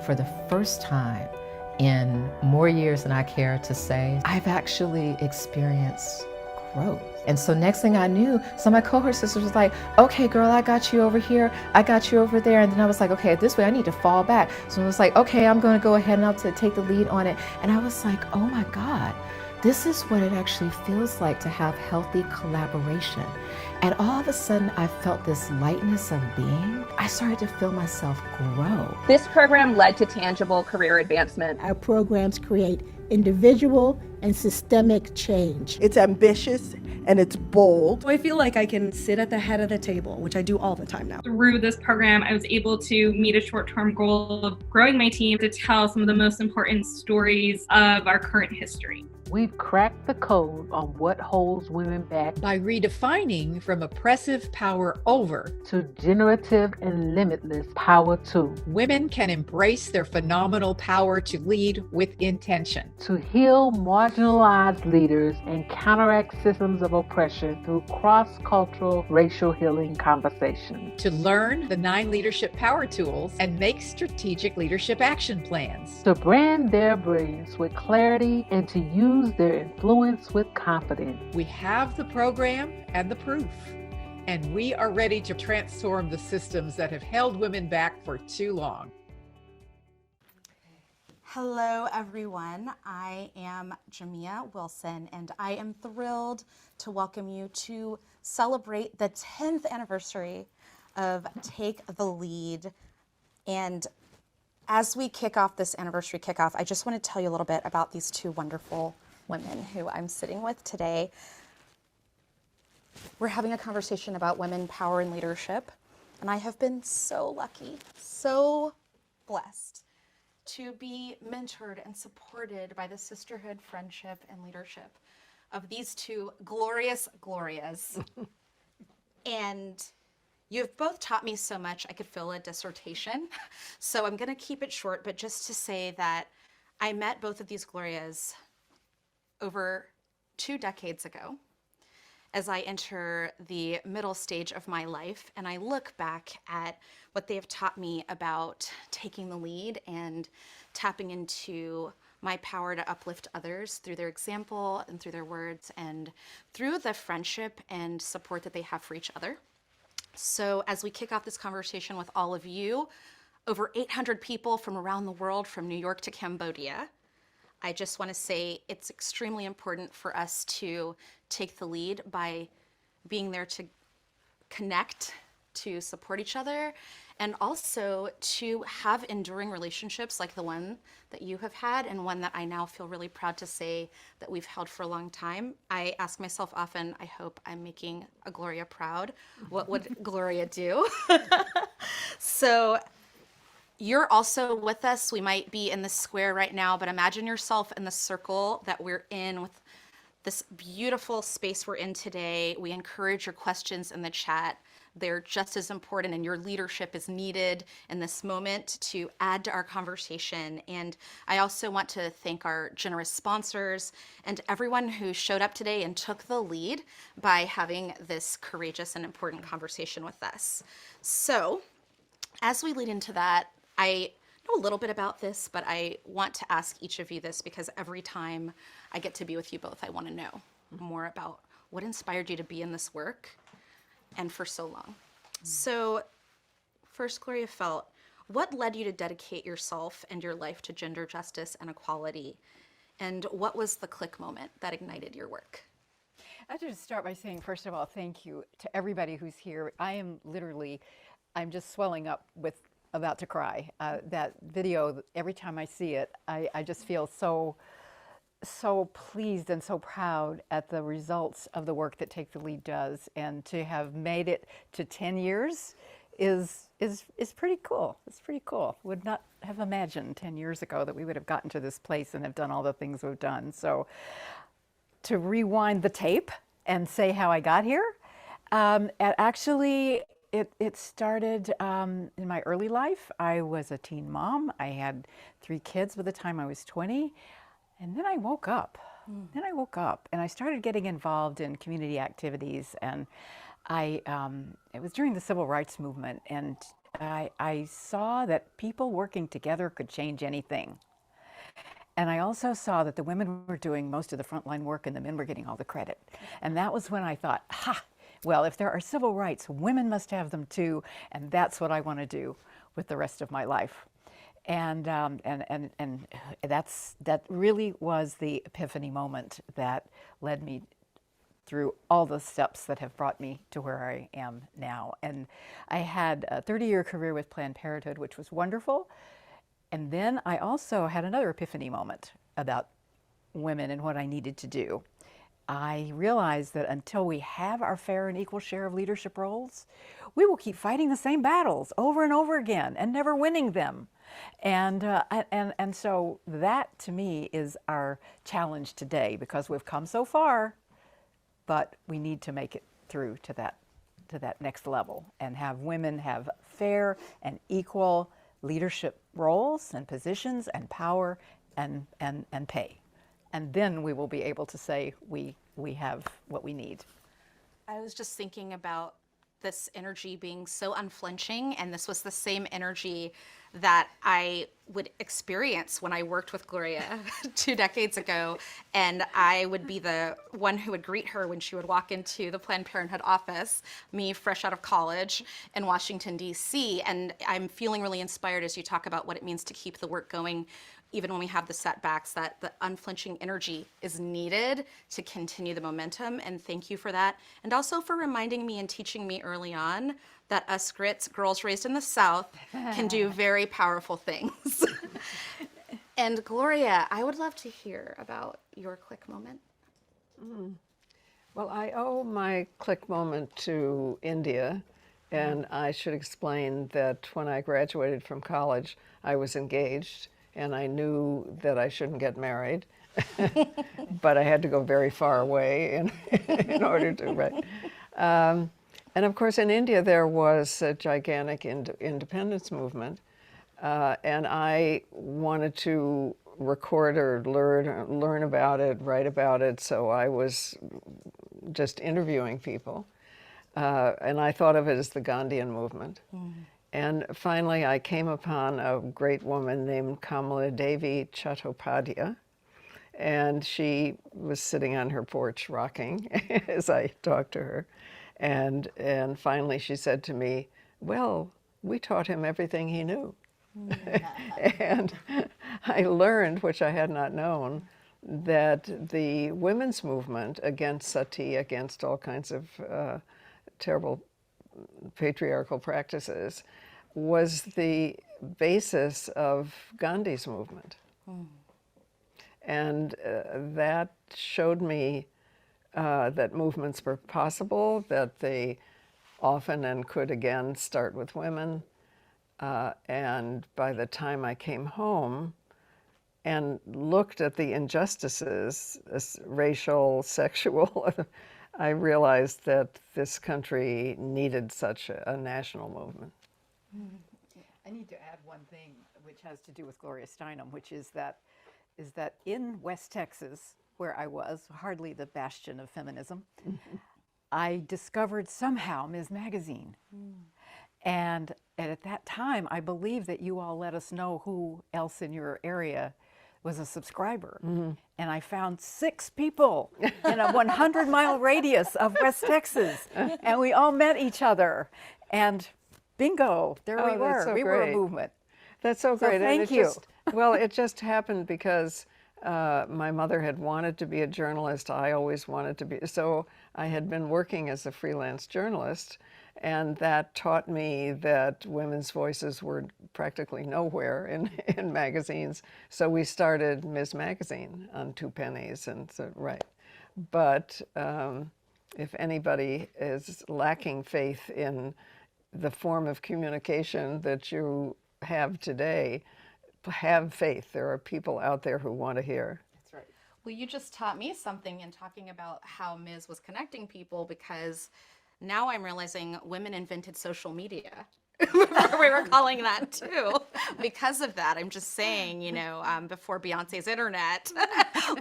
for the first time in more years than I care to say, I've actually experienced growth. And so next thing I knew, some of my cohort sisters was like, okay, girl, I got you over here. I got you over there. And then I was like, okay, this way I need to fall back. So I was like, okay, I'm going to go ahead and I'll take the lead on it. And I was like, oh my God, this is what it actually feels like to have healthy collaboration. And all of a sudden, I felt this lightness of being. I started to feel myself grow. This program led to tangible career advancement. Our programs create individual and systemic change. It's ambitious and it's bold. So I feel like I can sit at the head of the table, which I do all the time now. Through this program, I was able to meet a short-term goal of growing my team to tell some of the most important stories of our current history. We've cracked the code on what holds women back by redefining from oppressive power over to generative and limitless power to. Women can embrace their phenomenal power to lead with intention. To heal marginalized leaders and counteract systems of oppression through cross-cultural racial healing conversations. To learn the 9 leadership power tools and make strategic leadership action plans. To brand their brilliance with clarity and to use their influence with confidence. We have the program and the proof, and we are ready to transform the systems that have held women back for too long. Hello, everyone. I am Jamia Wilson, and I am thrilled to welcome you to celebrate the 10th anniversary of Take the Lead. And as we kick off this anniversary kickoff, I just want to tell you a little bit about these two wonderful women who I'm sitting with today. We're having a conversation about women, power, and leadership. And I have been so lucky, so blessed to be mentored and supported by the sisterhood, friendship, and leadership of these two glorious Glorias. And you've both taught me so much, I could fill a dissertation. So I'm going to keep it short, but just to say that I met both of these Glorias over 2 decades ago as I enter the middle stage of my life, and I look back at what they have taught me about taking the lead and tapping into my power to uplift others through their example and through their words and through the friendship and support that they have for each other. So as we kick off this conversation with all of you, over 800 people from around the world, from New York to Cambodia, I just want to say it's extremely important for us to take the lead by being there to connect, to support each other, and also to have enduring relationships like the one that you have had and one that I now feel really proud to say that we've held for a long time. I ask myself often, I hope I'm making a Gloria proud. What would Gloria do? So you're also with us. We might be in the square right now, but imagine yourself in the circle that we're in with this beautiful space we're in today. We encourage your questions in the chat. They're just as important, and your leadership is needed in this moment to add to our conversation. And I also want to thank our generous sponsors and everyone who showed up today and took the lead by having this courageous and important conversation with us. So as we lead into that, I know a little bit about this, but I want to ask each of you this because every time I get to be with you both, I want to know more about what inspired you to be in this work and for so long. So first, Gloria Feldt, what led you to dedicate yourself and your life to gender justice and equality? And what was the click moment that ignited your work? I'd just start by saying, first of all, thank you to everybody who's here. I'm just swelling up with about to cry. That video, every time I see it, I just feel so pleased and so proud at the results of the work that Take the Lead does, and to have made it to 10 years is pretty cool. It's pretty cool. Would not have imagined 10 years ago that we would have gotten to this place and have done all the things we've done. So to rewind the tape and say how I got here, it started in my early life. I was a teen mom. I had 3 kids by the time I was 20. And then I woke up. And I started getting involved in community activities. And it was during the civil rights movement. And I saw that people working together could change anything. And I also saw that the women were doing most of the frontline work and the men were getting all the credit. And that was when I thought, well, if there are civil rights, women must have them too. And that's what I want to do with the rest of my life. And that really was the epiphany moment that led me through all the steps that have brought me to where I am now. And I had a 30-year career with Planned Parenthood, which was wonderful. And then I also had another epiphany moment about women and what I needed to do. I realized that until we have our fair and equal share of leadership roles, we will keep fighting the same battles over and over again and never winning them. And so that, to me, is our challenge today, because we've come so far, but we need to make it through to that next level and have women have fair and equal leadership roles and positions and power and pay. And then we will be able to say we have what we need. I was just thinking about this energy being so unflinching, and this was the same energy that I would experience when I worked with Gloria 2 decades ago, and I would be the one who would greet her when she would walk into the Planned Parenthood office, me fresh out of college in Washington, D.C., and I'm feeling really inspired as you talk about what it means to keep the work going even when we have the setbacks, that the unflinching energy is needed to continue the momentum, and thank you for that. And also for reminding me and teaching me early on that us grits, girls raised in the South, can do very powerful things. And Gloria, I would love to hear about your click moment. Well, I owe my click moment to India, and I should explain that when I graduated from college, I was engaged, and I knew that I shouldn't get married, but I had to go very far away in order to, right. And of course, in India, there was a gigantic independence movement, and I wanted to record or learn about it, write about it, so I was just interviewing people, and I thought of it as the Gandhian movement. And finally, I came upon a great woman named Kamala Devi Chattopadhyay, and she was sitting on her porch rocking as I talked to her. And finally she said to me, well, we taught him everything he knew. And I learned, which I had not known, that the women's movement against sati, against all kinds of terrible patriarchal practices, was the basis of Gandhi's movement. And that showed me that movements were possible, that they often and could again start with women. And by the time I came home and looked at the injustices, racial, sexual, I realized that this country needed such a national movement. I need to add one thing which has to do with Gloria Steinem, which is that in West Texas, where I was, hardly the bastion of feminism, I discovered somehow Ms. Magazine. And at that time, I believe that you all let us know who else in your area was a subscriber. And I found 6 people in a 100-mile radius of West Texas. And we all met each other. And bingo, there we were. So we were a movement. That's so great. Thank you. Well, it just happened because my mother had wanted to be a journalist. I always wanted to be. So I had been working as a freelance journalist, and that taught me that women's voices were practically nowhere in magazines. So we started Ms. Magazine on 2 pennies, and so, right. But if anybody is lacking faith in the form of communication that you have today, have faith. There are people out there who want to hear. That's right. Well, you just taught me something in talking about how Ms. was connecting people, because now I'm realizing women invented social media. We were calling that too. Because of that, I'm just saying, you know, before Beyonce's internet,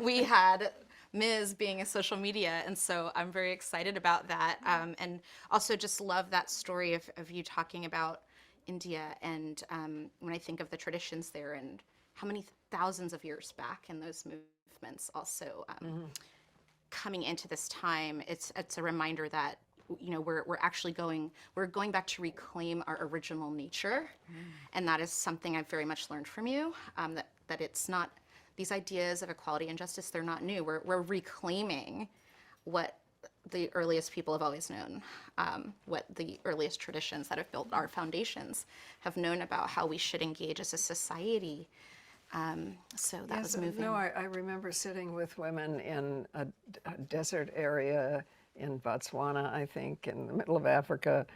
we had Ms. being a social media, and so I'm very excited about that, and also just love that story of you talking about, India, and when I think of the traditions there and how many thousands of years back in those movements also coming into this time, it's a reminder that we're actually going back to reclaim our original nature, and that is something I've very much learned from you. That it's not these ideas of equality and justice; they're not new. We're reclaiming what the earliest people have always known, what the earliest traditions that have built our foundations have known about how we should engage as a society. So that was moving. No, I remember sitting with women in a desert area in Botswana, I think, in the middle of Africa,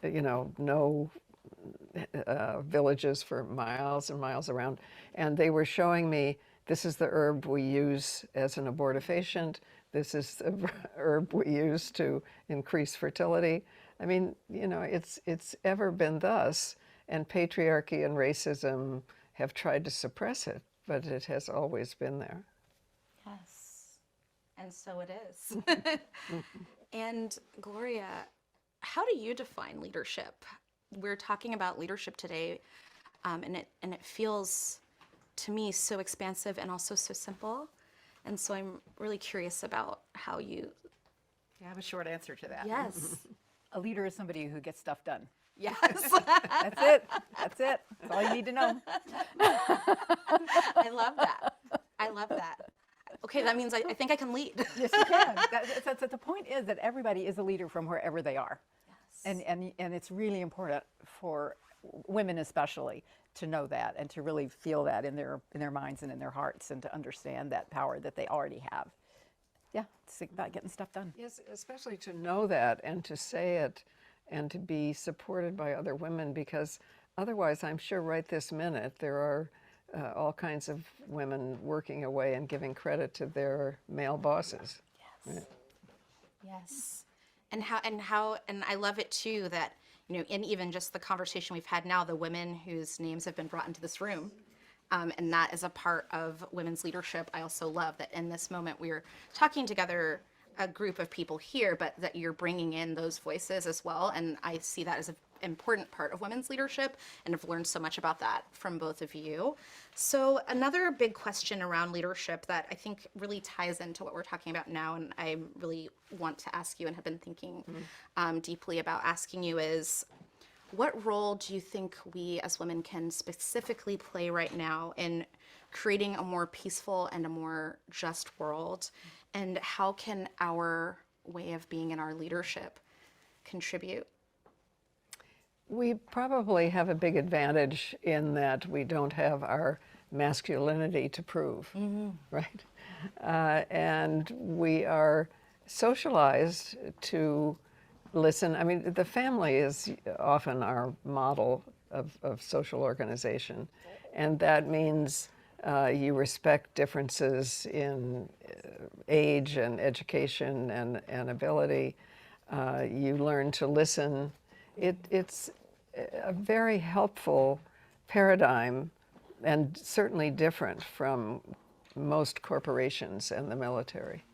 no villages for miles and miles around. And they were showing me, this is the herb we use as an abortifacient. This is the herb we use to increase fertility. I mean, it's ever been thus, and patriarchy and racism have tried to suppress it, but it has always been there. Yes, and so it is. And Gloria, how do you define leadership? We're talking about leadership today, and it feels to me so expansive and also so simple. And so I'm really curious about how you... I have a short answer to that. Yes. A leader is somebody who gets stuff done. Yes. That's it. That's all you need to know. I love that. I love that. Okay, that means I think I can lead. Yes, you can. The point is that everybody is a leader from wherever they are. Yes. And it's really important for women especially to know that and to really feel that in their minds and in their hearts, and to understand that power that they already have. Yeah, it's about getting stuff done. Yes, especially to know that and to say it and to be supported by other women, because otherwise I'm sure right this minute there are all kinds of women working away and giving credit to their male bosses. Yes. Right? Yes. And I love it too that, in even just the conversation we've had now, the women whose names have been brought into this room, and that is a part of women's leadership. I also love that in this moment we're talking together, a group of people here, but that you're bringing in those voices as well. And I see that as an important part of women's leadership, and I've learned so much about that from both of you. So another big question around leadership that I think really ties into what we're talking about now, and I really want to ask you and have been thinking deeply about asking you, is what role do you think we as women can specifically play right now in creating a more peaceful and a more just world? And how can our way of being in our leadership contribute? We probably have a big advantage in that we don't have our masculinity to prove, right? And we are socialized to listen. I mean, the family is often our model of social organization, and that means you respect differences in age and education and ability. You learn to listen. It's a very helpful paradigm, and certainly different from most corporations and the military.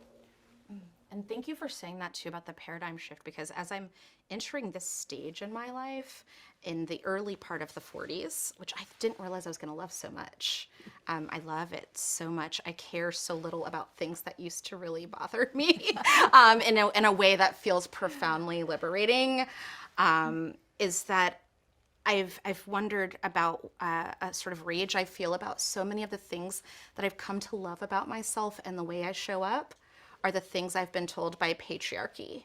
And thank you for saying that too about the paradigm shift, because as I'm entering this stage in my life, in the early part of the 40s, which I didn't realize I was going to love so much. I love it so much. I care so little about things that used to really bother me in a way that feels profoundly liberating, is that I've wondered about a sort of rage I feel about so many of the things that I've come to love about myself and the way I show up are the things I've been told by patriarchy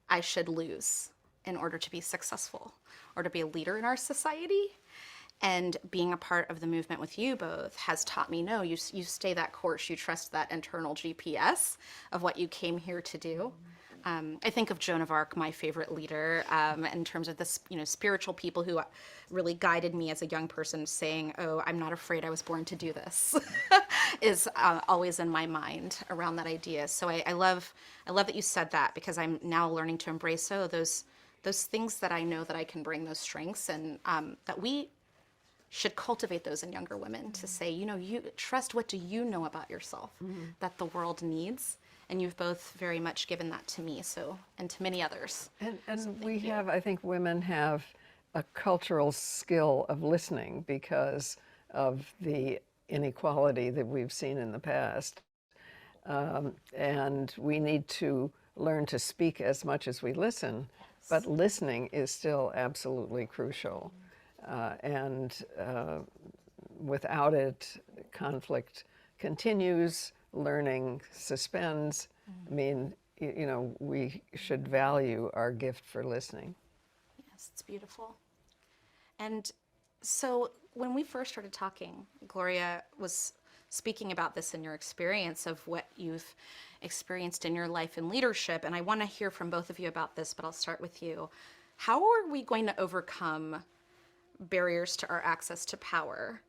I should lose in order to be successful or to be a leader in our society. And being a part of the movement with you both has taught me, no, you stay that course, you trust that internal GPS of what you came here to do. I think of Joan of Arc, my favorite leader, in terms of this, spiritual people who really guided me as a young person, saying, "Oh, I'm not afraid. I was born to do this," is always in my mind around that idea. So I love that you said that, because I'm now learning to embrace those things that I know that I can bring, those strengths, and that we should cultivate those in younger women to say, you trust what do you know about yourself that the world needs. And you've both very much given that to me, and to many others. And we have, I think women have a cultural skill of listening because of the inequality that we've seen in the past. And we need to learn to speak as much as we listen, but listening is still absolutely crucial. And without it, conflict continues, learning suspends. I mean, you know, we should value our gift for listening. Yes, it's beautiful. And so when we first started talking, Gloria was speaking about this in your experience of what you've experienced in your life in leadership. And I want to hear from both of you about this, but I'll start with you. How are we going to overcome barriers to our access to power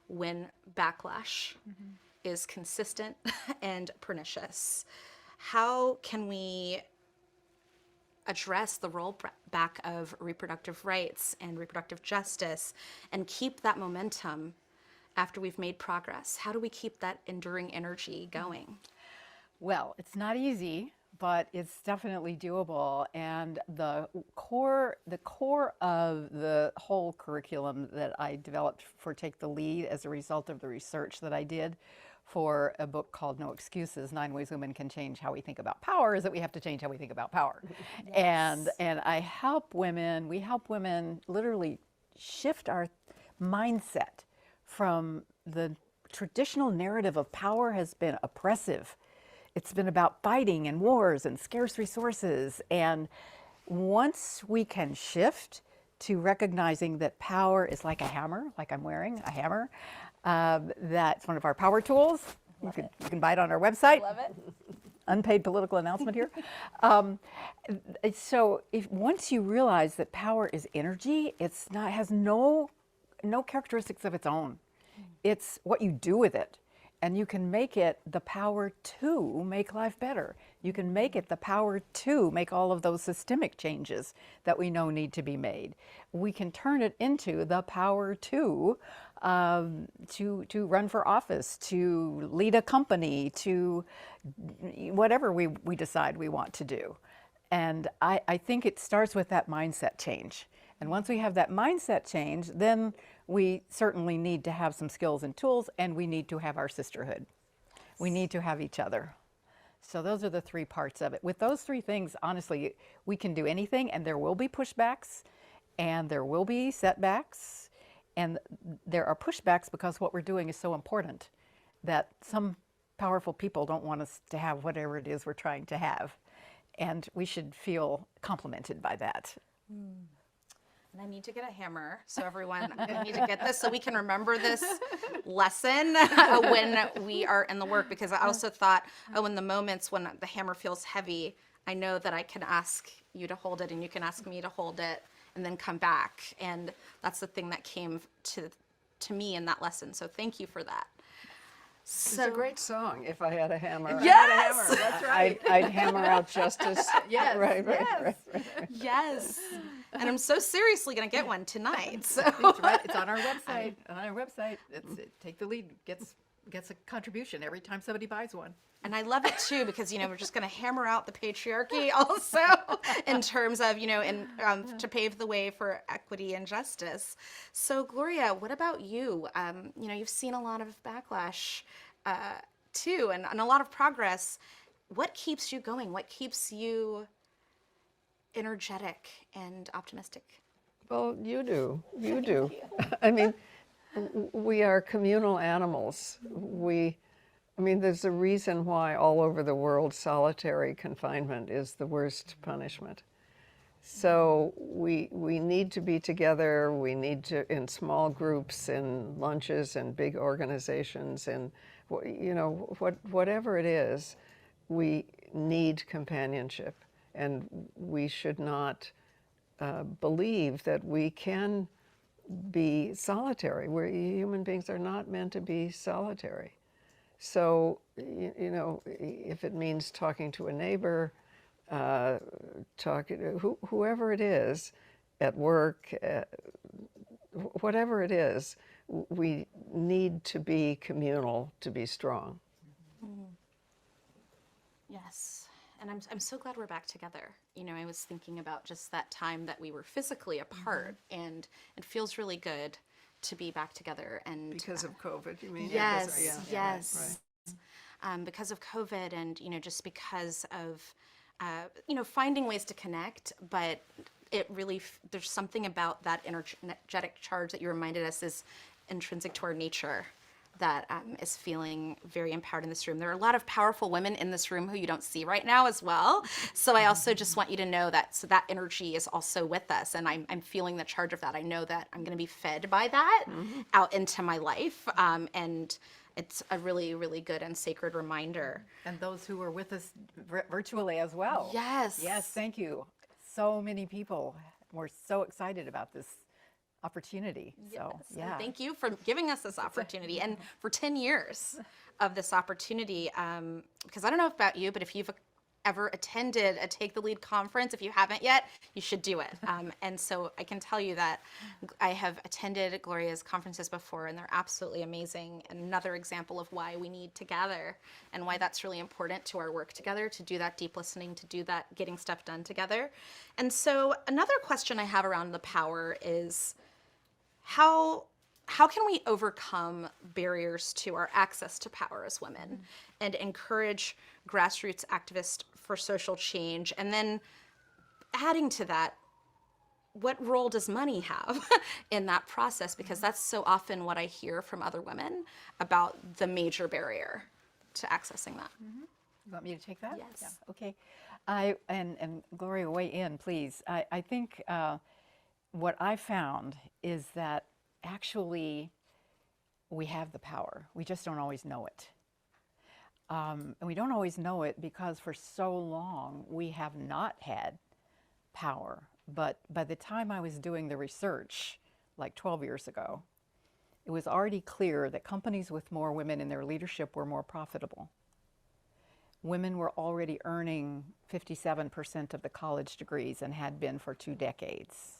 when backlash is consistent and pernicious? How can we address the rollback of reproductive rights and reproductive justice and keep that momentum after we've made progress? How do we keep that enduring energy going? Well, it's not easy, but it's definitely doable. And the core of the whole curriculum that I developed for Take the Lead as a result of the research that I did for a book called No Excuses, 9 Ways Women Can Change How We Think About Power, is that we have to change how we think about power. Yes. And we help women literally shift our mindset from the traditional narrative of power has been oppressive. It's been about fighting and wars and scarce resources. And once we can shift to recognizing that power is like a hammer, like I'm wearing a hammer, that's one of our power tools. You can buy it on our website. Love it. Unpaid political announcement here. So once you realize that power is energy, has no characteristics of its own. It's what you do with it. And you can make it the power to make life better. You can make it the power to make all of those systemic changes that we know need to be made. We can turn it into the power to run for office, to lead a company, to whatever we decide we want to do. And I think it starts with that mindset change. And once we have that mindset change, then we certainly need to have some skills and tools, and we need to have our sisterhood. We need to have each other. So those are the 3 parts of it. With those 3 things, honestly, we can do anything, and there will be pushbacks, and there will be setbacks, and there are pushbacks because what we're doing is so important that some powerful people don't want us to have whatever it is we're trying to have. And we should feel complimented by that. And I need to get a hammer. So everyone, I need to get this so we can remember this lesson when we are in the work, because I also thought, in the moments when the hammer feels heavy, I know that I can ask you to hold it and you can ask me to hold it and then come back. And that's the thing that came to me in that lesson. So thank you for that. It's a great song. If I had a hammer, yes! I had a hammer. That's right. I'd hammer out justice. Yes. Right. Yes. And I'm so seriously going to get one tonight. So. It's right. It's on our website. Take the Lead gets a contribution every time somebody buys one. And I love it too, because, we're just going to hammer out the patriarchy also in terms of, to pave the way for equity and justice. So Gloria, what about you? You've seen a lot of backlash too, and a lot of progress. What keeps you going? What keeps you energetic and optimistic? Well, you do. You do. I mean, we are communal animals. There's a reason why all over the world solitary confinement is the worst punishment. So we need to be together. We need to, in small groups, in lunches and big organizations, and whatever it is, we need companionship, and we should not believe that we can be solitary. Human beings are not meant to be solitary. So, if it means talking to a neighbor, talking to whoever it is, at work, whatever it is, we need to be communal to be strong. Yes. And I'm so glad we're back together. You know, I was thinking about just that time that we were physically apart, and it feels really good to be back together. And Because of COVID, you mean? Yes, yes. Right. Because of COVID, and just because of finding ways to connect, but it really there's something about that energetic charge that you reminded us is intrinsic to our nature that is feeling very empowered in this room. There are a lot of powerful women in this room who you don't see right now as well. So I also just want you to know that that energy is also with us, and I'm feeling the charge of that. I know that I'm going to be fed by that out into my life, and it's a really, really good and sacred reminder. And those who are with us virtually as well. Yes. Yes, thank you. So many people were so excited about this opportunity. So, Yes. yeah. And thank you for giving us this opportunity and for 10 years of this opportunity. Because I don't know about you, but if you've ever attended a Take the Lead conference, if you haven't yet, you should do it. And so I can tell you that I have attended Gloria's conferences before, and they're absolutely amazing. And another example of why we need to gather and why that's really important to our work together, to do that deep listening, to do that getting stuff done together. And so another question I have around the power is, how can we overcome barriers to our access to power as women and encourage grassroots activists for social change? And then adding to that, what role does money have in that process? Because that's so often what I hear from other women about the major barrier to accessing that. You want me to take that? Yes. Yeah. Okay. And Gloria, weigh in, please. I think what I found is that actually we have the power. We just don't always know it. And we don't always know it because for so long we have not had power. But by the time I was doing the research, like 12 years ago, it was already clear that companies with more women in their leadership were more profitable. Women were already earning 57% of the college degrees and had been for 2 decades.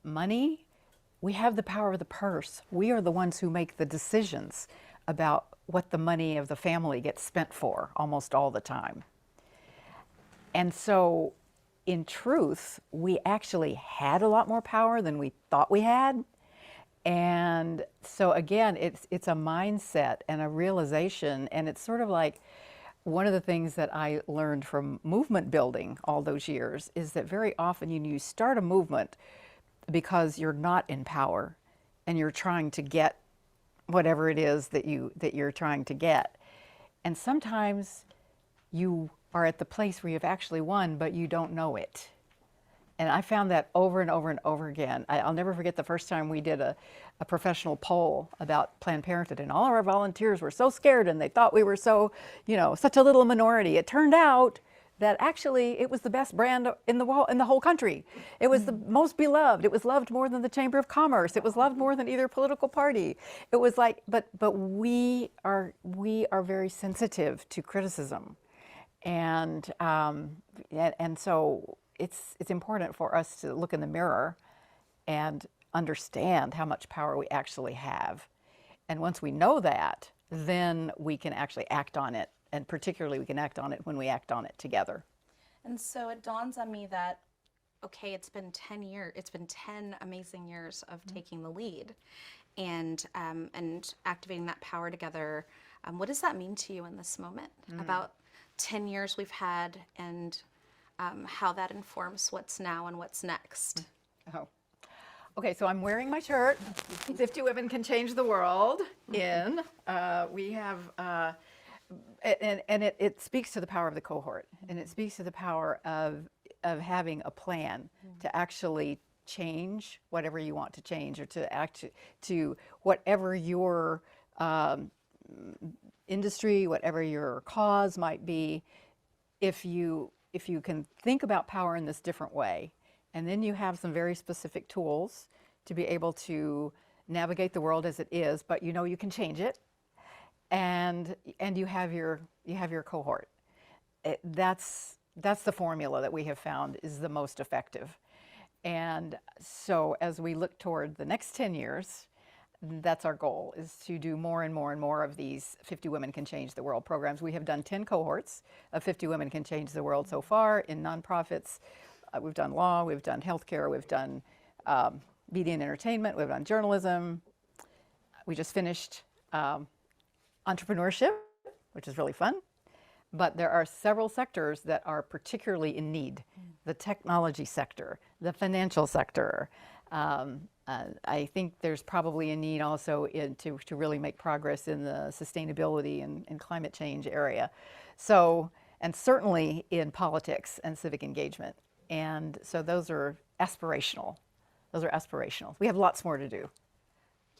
Money, we have the power of the purse. We are the ones who make the decisions about what the money of the family gets spent for almost all the time. And so, in truth, we actually had a lot more power than we thought we had. And so again, it's a mindset and a realization, and it's sort of like one of the things that I learned from movement building all those years is that very often you start a movement because you're not in power and you're trying to get whatever it is that you're trying to get. And sometimes you are at the place where you've actually won, but you don't know it. And I found that over and over and over again. I'll never forget the first time we did a professional poll about Planned Parenthood, and all of our volunteers were so scared and they thought we were so, such a little minority. It turned out that actually it was the best brand in the whole country. It was the most beloved. It was loved more than the Chamber of Commerce. It was loved more than either political party. It was like, but we are very sensitive to criticism, and so it's important for us to look in the mirror and understand how much power we actually have. And once we know that, then we can actually act on it. And particularly we can act on it when we act on it together. And so it dawns on me that, okay, it's been 10 years, it's been 10 amazing years of taking the lead and activating that power together. What does that mean to you in this moment? About 10 years we've had, and how that informs what's now and what's next? Oh. Okay, so I'm wearing my shirt, 50 Women Can Change the World, we have, and it speaks to the power of the cohort, and it speaks to the power of having a plan to actually change whatever you want to change, or to whatever your industry, whatever your cause might be. If you can think about power in this different way, and then you have some very specific tools to be able to navigate the world as it is, but you can change it. And you have your cohort. That's the formula that we have found is the most effective. And so as we look toward the next 10 years, that's our goal, is to do more and more and more of these 50 Women Can Change the World programs. We have done 10 cohorts of 50 Women Can Change the World so far in nonprofits. We've done law, we've done healthcare, we've done media and entertainment, we've done journalism. We just finished entrepreneurship, which is really fun. But there are several sectors that are particularly in need. The technology sector, the financial sector. I think there's probably a need also to really make progress in the sustainability and climate change area. So, and certainly in politics and civic engagement. And so those are aspirational. Those are aspirational. We have lots more to do.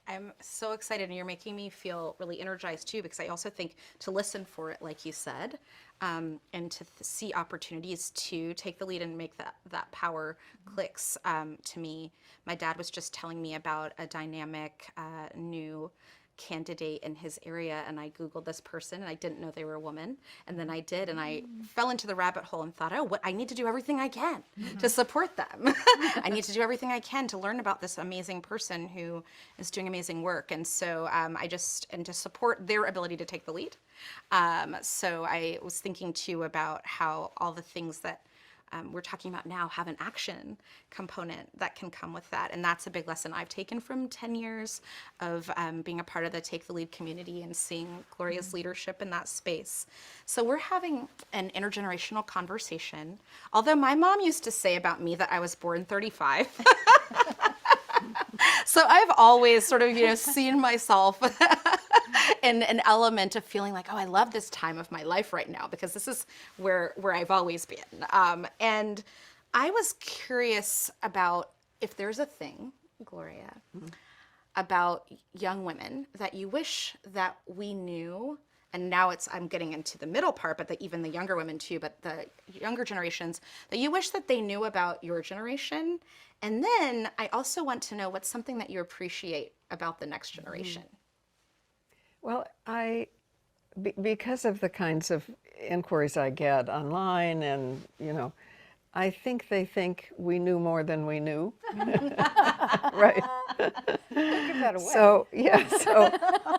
I'm so excited, and you're making me feel really energized too, because I also think to listen for it, like you said, and to see opportunities to take the lead and make that power clicks to me. My dad was just telling me about a dynamic new candidate in his area, and I Googled this person, and I didn't know they were a woman, and then I did, and I fell into the rabbit hole and thought, oh, I need to do everything I can to support them. I need to do everything I can to learn about this amazing person who is doing amazing work, and so and to support their ability to take the lead. So I was thinking too about how all the things that we're talking about now have an action component that can come with that. And that's a big lesson I've taken from 10 years of being a part of the Take the Lead community and seeing Gloria's leadership in that space. So we're having an intergenerational conversation. Although my mom used to say about me that I was born 35. So I've always sort of, seen myself in an element of feeling like, oh, I love this time of my life right now, because this is where I've always been. And I was curious about if there's a thing, Gloria, about young women that you wish that we knew. And now I'm getting into the middle part, but even the younger women too, but the younger generations that you wish that they knew about your generation. And then I also want to know what's something that you appreciate about the next generation. Well, because of the kinds of inquiries I get online, and I think they think we knew more than we knew. Right. Give that away. So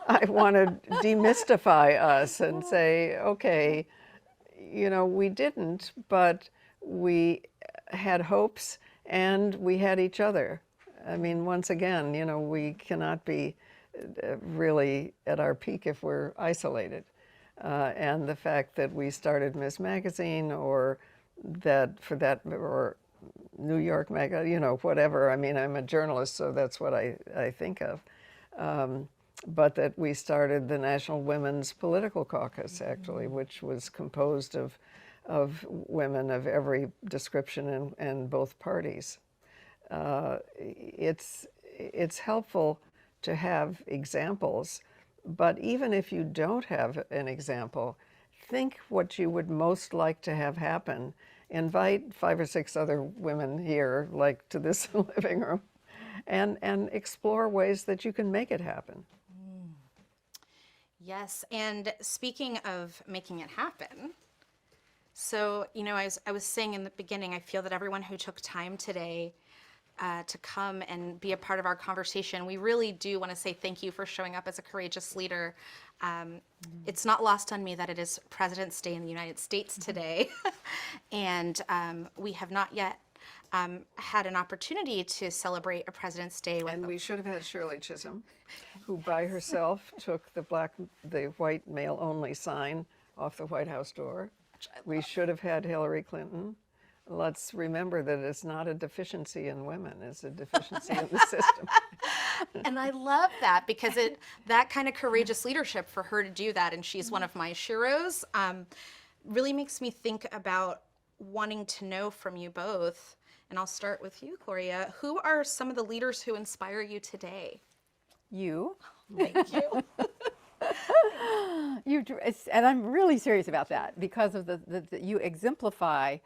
I want to demystify us and say, okay, we didn't, but we had hopes and we had each other. I mean, once again, we cannot be really at our peak if we're isolated. And the fact that we started Ms. Magazine, or New York Magazine, whatever. I mean, I'm a journalist, so that's what I think of. But that we started the National Women's Political Caucus, actually, which was composed of women of every description in both parties. It's helpful to have examples, but even if you don't have an example, think what you would most like to have happen. Invite 5 or 6 other women here, like to this living room, and explore ways that you can make it happen. Yes, and speaking of making it happen, so, I was saying in the beginning, I feel that everyone who took time today to come and be a part of our conversation, we really do want to say thank you for showing up as a courageous leader. It's not lost on me that it is President's Day in the United States today, and we have not yet had an opportunity to celebrate a President's Day. And we should have had Shirley Chisholm, who by herself took the white male-only sign off the White House door. We should have had Hillary Clinton. Let's remember that it's not a deficiency in women, it's a deficiency in the system. And I love that, because that kind of courageous leadership for her to do that, and she's one of my sheroes, really makes me think about wanting to know from you both, and I'll start with you, Gloria, who are some of the leaders who inspire you today? You. Thank you. And I'm really serious about that, because of you exemplify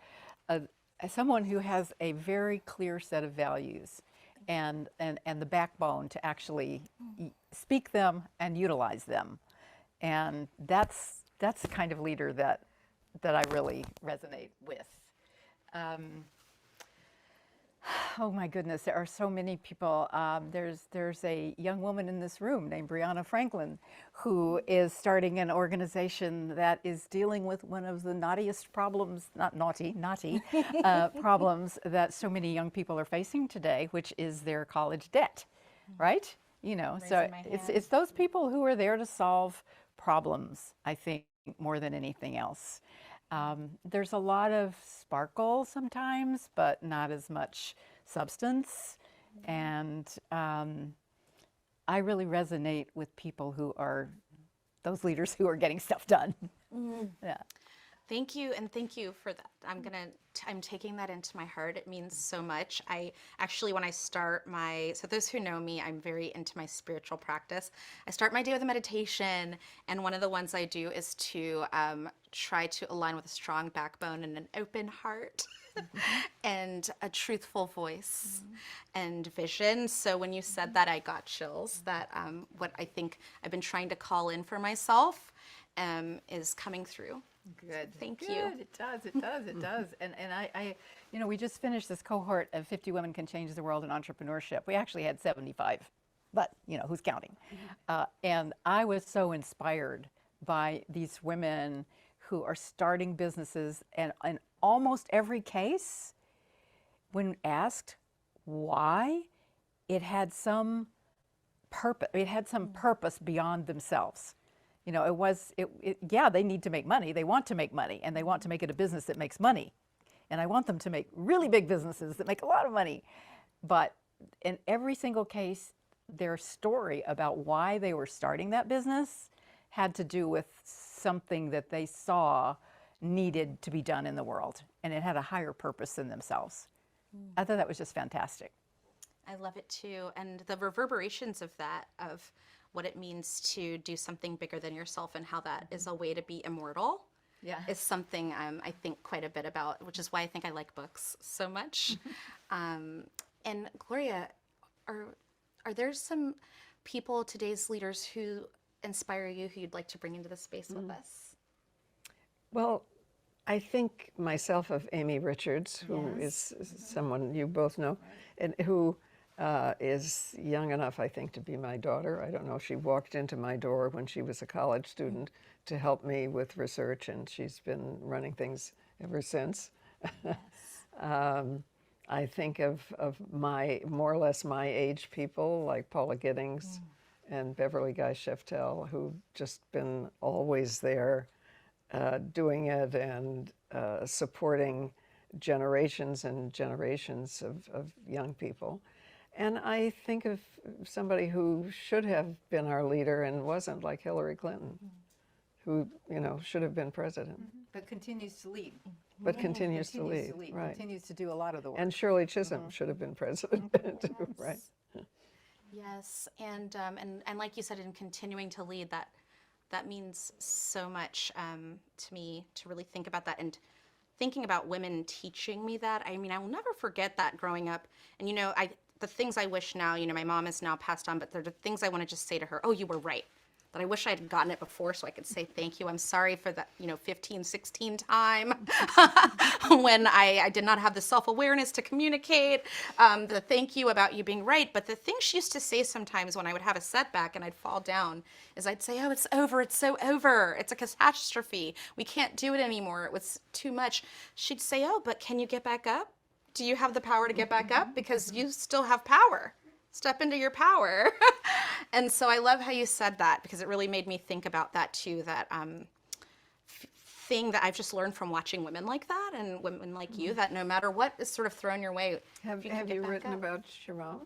someone who has a very clear set of values and the backbone to actually speak them and utilize them. And that's the kind of leader that I really resonate with. Oh my goodness, there are so many people. There's a young woman in this room named Brianna Franklin who is starting an organization that is dealing with one of the naughtiest problems, not naughty, problems that so many young people are facing today, which is their college debt, right? You know, so it's those people who are there to solve problems, I think, more than anything else. There's a lot of sparkle sometimes, but not as much substance. And I really resonate with people who are those leaders who are getting stuff done. Yeah. Thank you, and thank you for that. I'm taking that into my heart. It means so much. I actually, when I start so those who know me, I'm very into my spiritual practice. I start my day with a meditation, and one of the ones I do is to try to align with a strong backbone and an open heart. And a truthful voice and vision. So when you said that, I got chills that what I think I've been trying to call in for myself is coming through. Good. Thank you. It does. It does. It does. And I, you know, we just finished this cohort of 50 Women Can Change the World in Entrepreneurship. We actually had 75, but you know, who's counting? And I was so inspired by these women who are starting businesses, and in almost every case, when asked why, it had some purpose. It had some purpose beyond themselves. You know, yeah, they need to make money. They want to make money, and they want to make it a business that makes money. And I want them to make really big businesses that make a lot of money. But in every single case, their story about why they were starting that business had to do with something that they saw needed to be done in the world, and it had a higher purpose than themselves. I thought that was just fantastic. I love it too, and the reverberations of that, of what it means to do something bigger than yourself and how that is a way to be immortal, is something I think quite a bit about, which is why I think I like books so much. And Gloria, are there some people, today's leaders, who inspire you, who you'd like to bring into the space with us? Well, I think myself of Amy Richards, who is someone you both know, and who is young enough, I think, to be my daughter. I don't know, she walked into my door when she was a college student to help me with research, and she's been running things ever since. I think of my, more or less my age people, like Paula Giddings and Beverly Guy-Sheftel, who've just been always there doing it and supporting generations and generations of young people. And I think of somebody who should have been our leader and wasn't, like Hillary Clinton, who, you know, should have been president. But continues to lead. But continues to lead, right. Continues to do a lot of the work. And Shirley Chisholm should have been president, too, right? Yes, and like you said, in continuing to lead, that means so much to me, to really think about that, and thinking about women teaching me that. I mean, I will never forget that growing up. And you know, the things I wish now, you know, my mom is now passed on, but there are the things I want to just say to her, oh, you were right. That I wish I had gotten it before so I could say thank you. I'm sorry for that, you know, 15, 16 time when I did not have the self-awareness to communicate the thank you about you being right. But the thing she used to say sometimes when I would have a setback and I'd fall down is I'd say, oh, it's over. It's so over. It's a catastrophe. We can't do it anymore. It was too much. She'd say, oh, but can you get back up? Do you have the power to get back up? Because you still have power. Step into your power. And so I love how you said that, because it really made me think about that too, that thing that I've just learned from watching women like that and women like you, that no matter what is sort of thrown your way, Have you written about Shirelle?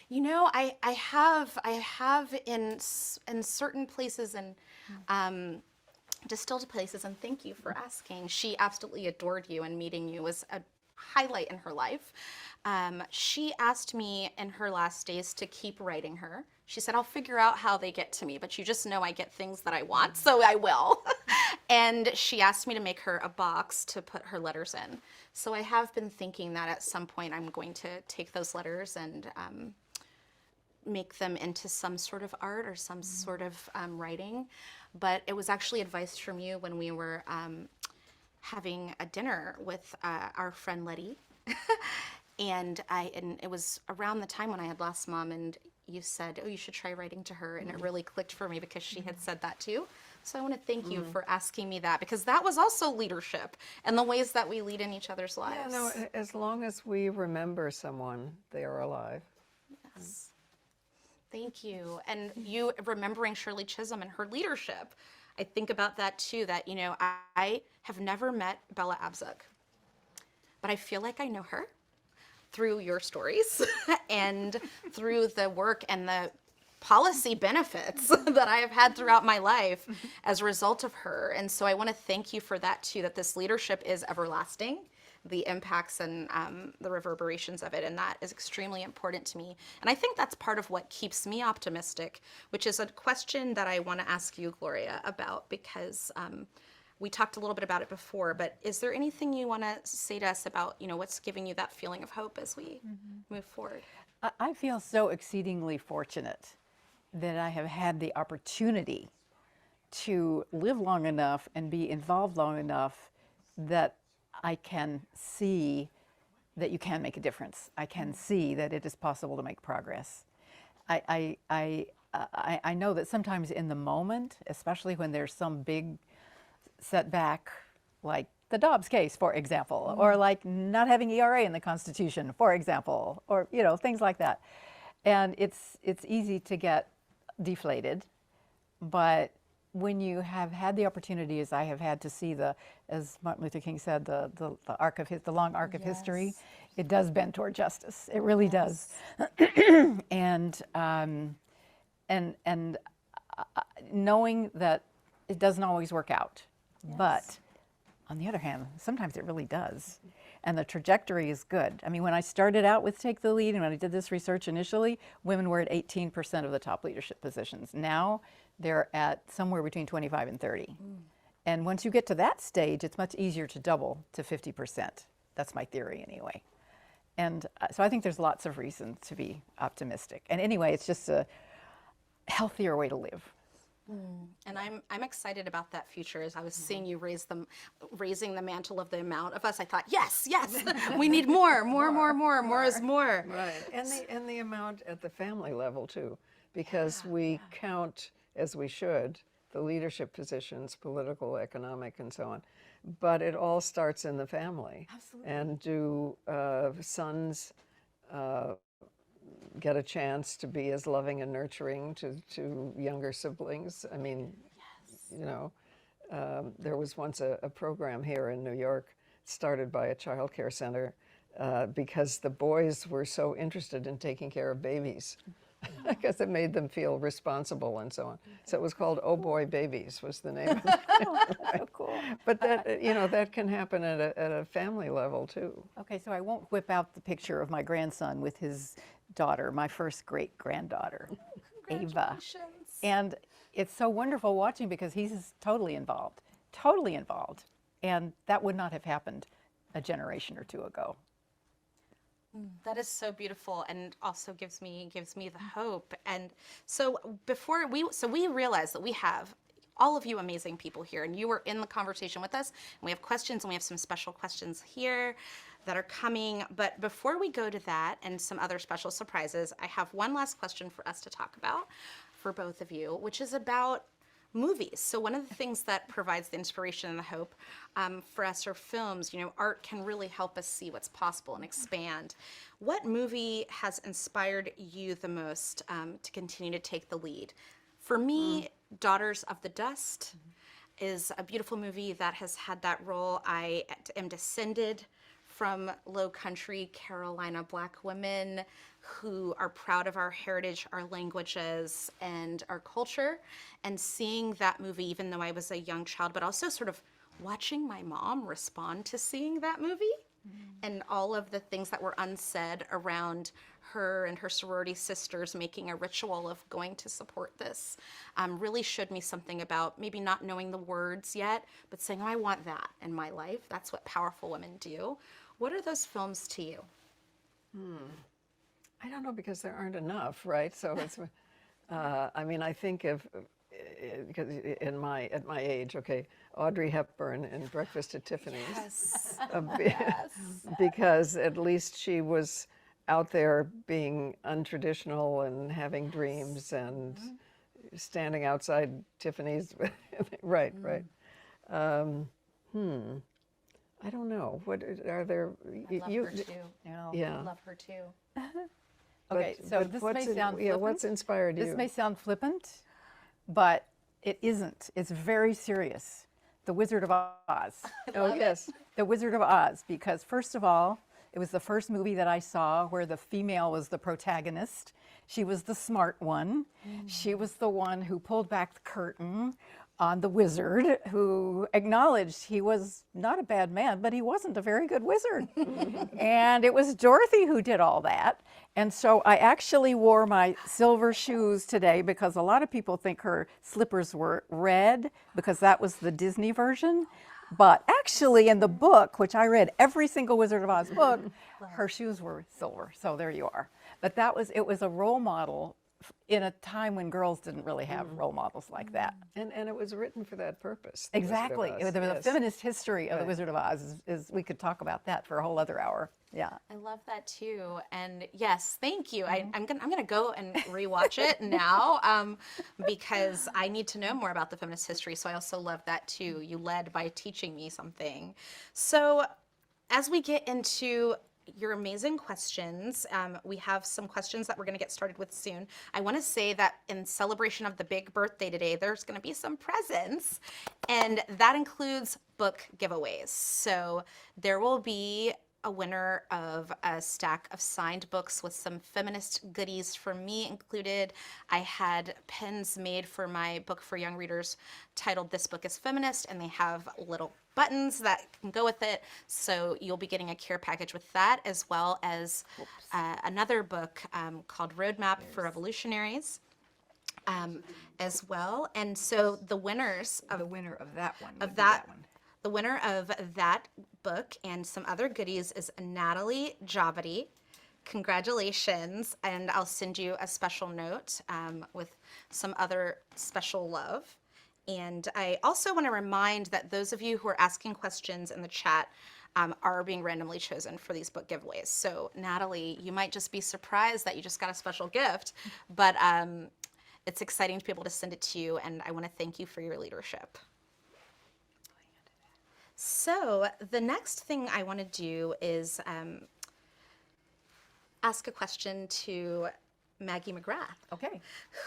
You know, I have in certain places and distilled places, and thank you for asking. She absolutely adored you, and meeting you was a highlight in her life. She asked me in her last days to keep writing her. She said, I'll figure out how they get to me, but you just know I get things that I want, so I will. And she asked me to make her a box to put her letters in. So I have been thinking that at some point I'm going to take those letters and make them into some sort of art or some sort of writing. But it was actually advice from you when we were having a dinner with our friend Letty. And it was around the time when I had lost Mom, and you said, oh, you should try writing to her. And it really clicked for me because she had said that too. So I want to thank you for asking me that, because that was also leadership and the ways that we lead in each other's lives. Yeah, no, as long as we remember someone, they are alive. Yes. Thank you. And you remembering Shirley Chisholm and her leadership, I think about that too, that, you know, I have never met Bella Abzug, but I feel like I know her through your stories and through the work and the policy benefits that I have had throughout my life as a result of her. And so I want to thank you for that too, that this leadership is everlasting, the impacts and the reverberations of it, and that is extremely important to me. And I think that's part of what keeps me optimistic, which is a question that I want to ask you, Gloria, about, because we talked a little bit about it before, but is there anything you want to say to us about, you know, what's giving you that feeling of hope as we move forward? I feel so exceedingly fortunate that I have had the opportunity to live long enough and be involved long enough that I can see that you can make a difference. I can see that it is possible to make progress. I know that sometimes in the moment, especially when there's some big setback, like the Dobbs case, for example, or like not having ERA in the Constitution, for example, or, you know, things like that. And it's easy to get deflated, but when you have had the opportunity, as I have had, to see as Martin Luther King said, the long arc of history, it does bend toward justice. It really does. And knowing that it doesn't always work out, but on the other hand, sometimes it really does. And the trajectory is good. I mean, when I started out with Take the Lead and when I did this research initially, women were at 18% of the top leadership positions. Now they're at somewhere between 25 and 30. And once you get to that stage, it's much easier to double to 50%. That's my theory anyway. And so I think there's lots of reason to be optimistic. And anyway, it's just a healthier way to live. And I'm excited about that future. As I was seeing you raising the mantle of the amount of us, I thought, yes, we need more is more. Right, and the amount at the family level too, because we count, as we should, the leadership positions, political, economic, and so on. But it all starts in the family. Absolutely. And do sons get a chance to be as loving and nurturing to younger siblings? I mean, you know, there was once a program here in New York started by a child care center because the boys were so interested in taking care of babies. Because it made them feel responsible and so on. So it was called Oh Boy Babies was the name of it. That's so cool. But that, you know, that can happen at a family level too. Okay, so I won't whip out the picture of my grandson with his daughter, my first great-granddaughter, Ava. And it's so wonderful watching because he's totally involved. And that would not have happened a generation or two ago. That is so beautiful, and also gives me the hope. And so we realized that we have all of you amazing people here, and you were in the conversation with us, and we have questions, and we have some special questions here that are coming. But before we go to that and some other special surprises, I have one last question for us to talk about for both of you, which is about movies. So one of the things that provides the inspiration and the hope for us are films. You know, art can really help us see what's possible and expand. What movie has inspired you the most to continue to take the lead? For me, Daughters of the Dust is a beautiful movie that has had that role. I am descended from Low Country Carolina Black women who are proud of our heritage, our languages, and our culture. And seeing that movie, even though I was a young child, but also sort of watching my mom respond to seeing that movie and all of the things that were unsaid around her and her sorority sisters making a ritual of going to support this really showed me something about maybe not knowing the words yet, but saying, oh, I want that in my life. That's what powerful women do. What are those films to you? I don't know, because there aren't enough, right? So it's, I mean, I think of because at my age, okay, Audrey Hepburn in Breakfast at Tiffany's. Yes. Because at least she was out there being untraditional and having dreams and standing outside Tiffany's. Right. I don't know. What are there? I love her too. Yeah. I love her too. Okay, so this may sound flippant. What's inspired you? This may sound flippant, but it isn't. It's very serious. The Wizard of Oz. Oh, yes. The Wizard of Oz, because first of all, it was the first movie that I saw where the female was the protagonist. She was the smart one. She was the one who pulled back the curtain on the wizard, who acknowledged he was not a bad man, but he wasn't a very good wizard. And it was Dorothy who did all that. And so I actually wore my silver shoes today because a lot of people think her slippers were red because that was the Disney version. But actually in the book, which I read every single Wizard of Oz book, her shoes were silver. So there you are. But it was a role model in a time when girls didn't really have role models like that. And it was written for that purpose. The Exactly. Wizard of Oz. There was a Yes. feminist history of the Wizard of Oz. We could talk about that for a whole other hour. Yeah. I love that too. And yes, thank you. I'm gonna go and rewatch it now because I need to know more about the feminist history. So I also love that too. You led by teaching me something. So as we get into your amazing questions, we have some questions that we're going to get started with soon. I want to say that in celebration of the big birthday today, there's going to be some presents, and that includes book giveaways. So there will be a winner of a stack of signed books with some feminist goodies from me included. I had pins made for my book for young readers titled This Book is Feminist, and they have little buttons that can go with it. So you'll be getting a care package with that, as well as another book called Roadmap for Revolutionaries. As well. And so the winners of The winner of that one. of would be that, one. the winner of that book and some other goodies is Natalie Javadi. Congratulations, and I'll send you a special note with some other special love. And I also want to remind that those of you who are asking questions in the chat are being randomly chosen for these book giveaways. So Natalie, you might just be surprised that you just got a special gift, but it's exciting to be able to send it to you, and I want to thank you for your leadership. So the next thing I want to do is ask a question to Maggie McGrath, Okay.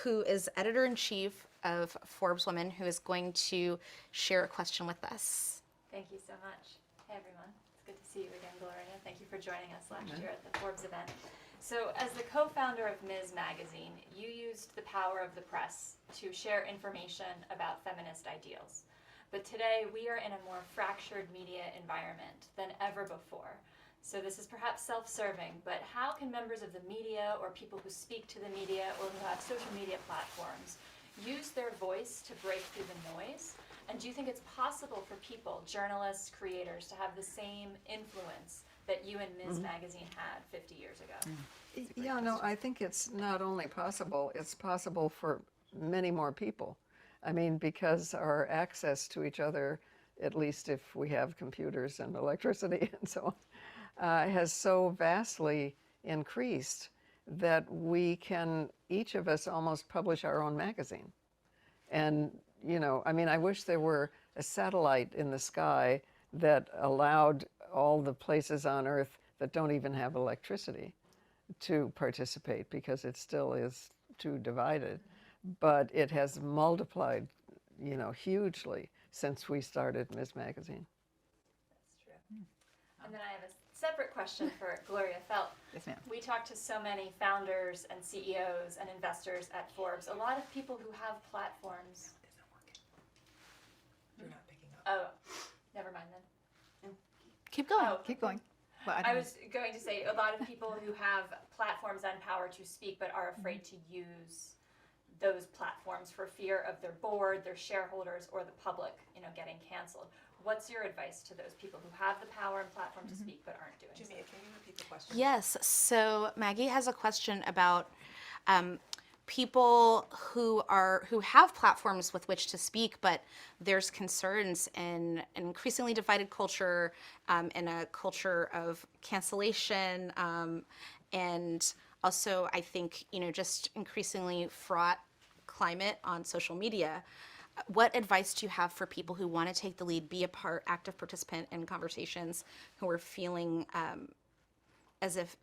who is editor-in-chief of Forbes Women, who is going to share a question with us. Thank you so much. Hey everyone, it's good to see you again, Gloria. Thank you for joining us last year at the Forbes event. So as the co-founder of Ms. Magazine, you used the power of the press to share information about feminist ideals. But today we are in a more fractured media environment than ever before. So this is perhaps self-serving, but how can members of the media or people who speak to the media or who have social media platforms use their voice to break through the noise? And do you think it's possible for people, journalists, creators, to have the same influence that you and Ms. Magazine had 50 years ago? Yeah, no, I think it's not only possible, it's possible for many more people. I mean, because our access to each other, at least if we have computers and electricity and so on, has so vastly increased that we can, each of us, almost publish our own magazine. And, you know, I mean, I wish there were a satellite in the sky that allowed all the places on Earth that don't even have electricity to participate, because it still is too divided. But it has multiplied, you know, hugely since we started Ms. Magazine. That's true. And then I have a separate question for Gloria Feldt. Yes, ma'am. We talk to so many founders and CEOs and investors at Forbes. A lot of people who have platforms. You're not picking up. Oh, never mind then. Keep going. Oh, Keep going. Well, I was going to say a lot of people who have platforms and power to speak but are afraid to use those platforms for fear of their board, their shareholders, or the public, you know, getting canceled. What's your advice to those people who have the power and platform to speak but aren't doing so? Jamia, can you repeat the question? Yes, so Maggie has a question about people who have platforms with which to speak, but there's concerns in an increasingly divided culture, in a culture of cancellation, and also I think just increasingly fraught climate on social media. What advice do you have for people who want to take the lead, be a active participant in conversations, who are feeling as if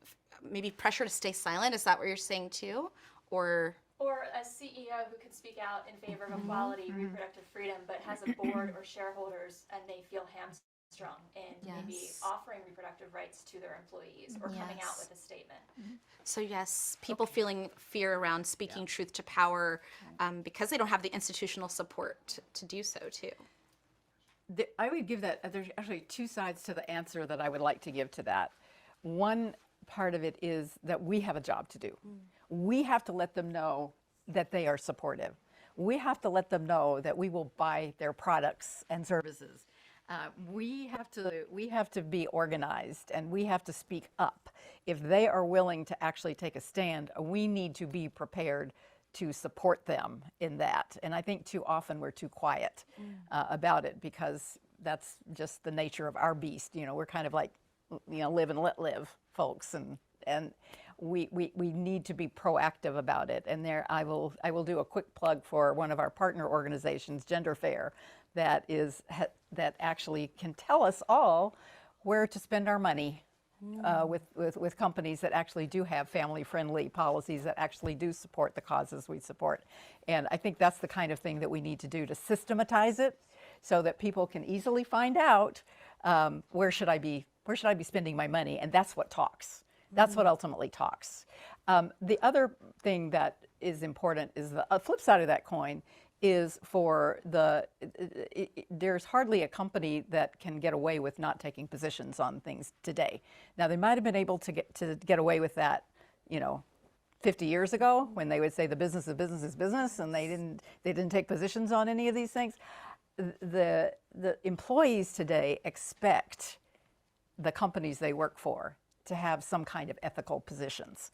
maybe pressure to stay silent? Is that what you're saying too? Or a CEO who could speak out in favor of equality, reproductive freedom, but has a board or shareholders and they feel hamstrung in maybe offering reproductive rights to their employees or coming out with a statement. So yes, people feeling fear around speaking truth to power because they don't have the institutional support to do so too. I would give that, there's actually two sides to the answer that I would like to give to that. One part of it is that we have a job to do. We have to let them know that they are supportive. We have to let them know that we will buy their products and services. We have to be organized, and we have to speak up. If they are willing to actually take a stand, we need to be prepared to support them in that. And I think too often we're too quiet about it, because that's just the nature of our beast. We're kind of like, live and let live folks, and we need to be proactive about it. And there, I will do a quick plug for one of our partner organizations, Gender Fair, that actually can tell us all where to spend our money with companies that actually do have family-friendly policies that actually do support the causes we support. And I think that's the kind of thing that we need to do to systematize it, so that people can easily find out where should I be spending my money, and that's what talks. That's what ultimately talks. The other thing that is important is the flip side of that coin is for there's hardly a company that can get away with not taking positions on things today. Now, they might have been able to get away with that, 50 years ago, when they would say the business of business is business, and they didn't take positions on any of these things. The employees today expect the companies they work for to have some kind of ethical positions,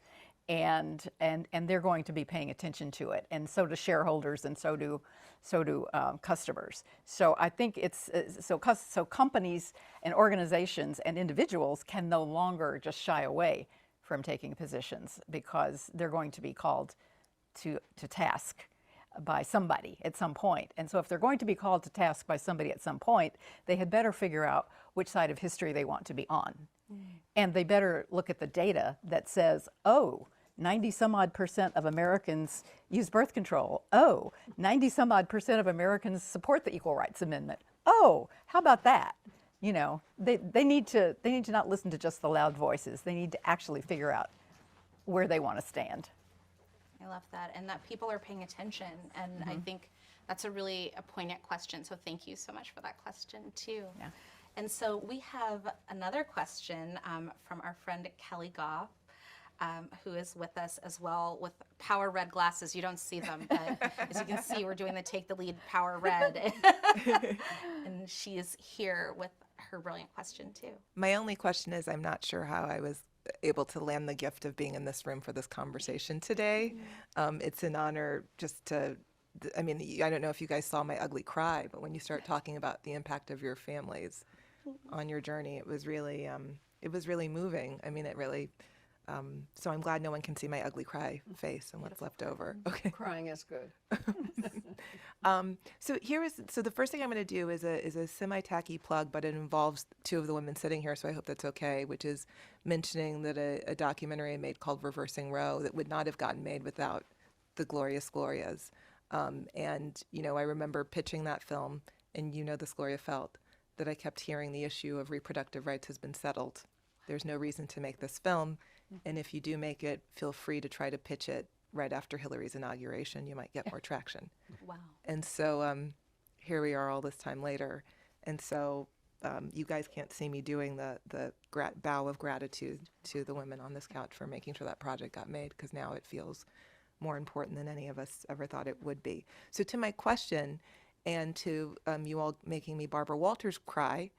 and they're going to be paying attention to it, and so do shareholders, and so do customers. So I think so companies and organizations and individuals can no longer just shy away from taking positions, because they're going to be called to task by somebody at some point. And so if they're going to be called to task by somebody at some point, they had better figure out which side of history they want to be on. And they better look at the data that says, 90-some-odd% of Americans use birth control. 90-some-odd% of Americans support the Equal Rights Amendment. How about that? They need to not listen to just the loud voices. They need to actually figure out where they want to stand. I love that, and that people are paying attention, and I think that's a really poignant question, so thank you so much for that question too. Yeah. And so we have another question from our friend Kelly Goff, who is with us as well with Power Red glasses. You don't see them, but as you can see, we're doing the Take the Lead Power Red. And she is here with her brilliant question too. My only question is, I'm not sure how I was able to land the gift of being in this room for this conversation today. It's an honor just to, I don't know if you guys saw my ugly cry, but when you start talking about the impact of your families on your journey, it was really moving. It really, so I'm glad no one can see my ugly cry face and what's left over. Okay. Crying is good. So the first thing I'm going to do is a semi-tacky plug, but it involves two of the women sitting here, so I hope that's okay, which is mentioning that a documentary I made called Reversing Roe that would not have gotten made without the Glorious Glorias. And I remember pitching that film, and this Gloria Feldt, that I kept hearing the issue of reproductive rights has been settled. There's no reason to make this film, and if you do make it, feel free to try to pitch it right after Hillary's inauguration. You might get more traction. Wow. And so here we are all this time later. And so you guys can't see me doing the bow of gratitude to the women on this couch for making sure that project got made, because now it feels more important than any of us ever thought it would be. So to my question, and to you all making me Barbara Walters cry,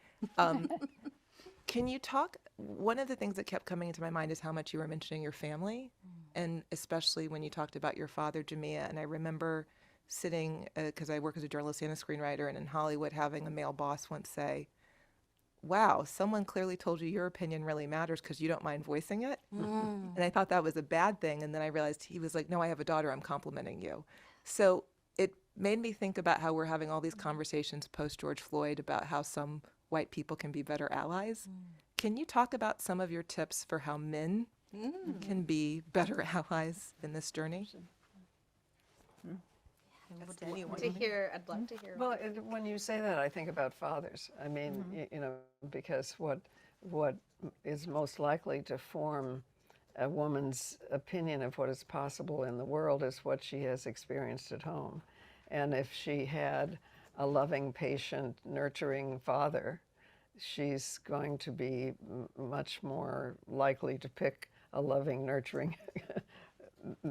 can you talk, one of the things that kept coming into my mind is how much you were mentioning your family. And especially when you talked about your father, Jamia. And I remember sitting, because I work as a journalist and a screenwriter, and in Hollywood having a male boss once say, wow, someone clearly told you your opinion really matters because you don't mind voicing it. And I thought that was a bad thing. And then I realized he was like, no, I have a daughter, I'm complimenting you. So it made me think about how we're having all these conversations post George Floyd about how some white people can be better allies. Can you talk about some of your tips for how men can be better allies in this journey? I'd love to hear. Well, when you say that, I think about fathers. I mean, you know, because what is most likely to form a woman's opinion of what is possible in the world is what she has experienced at home. And if she had a loving, patient, nurturing father, she's going to be much more likely to pick a loving, nurturing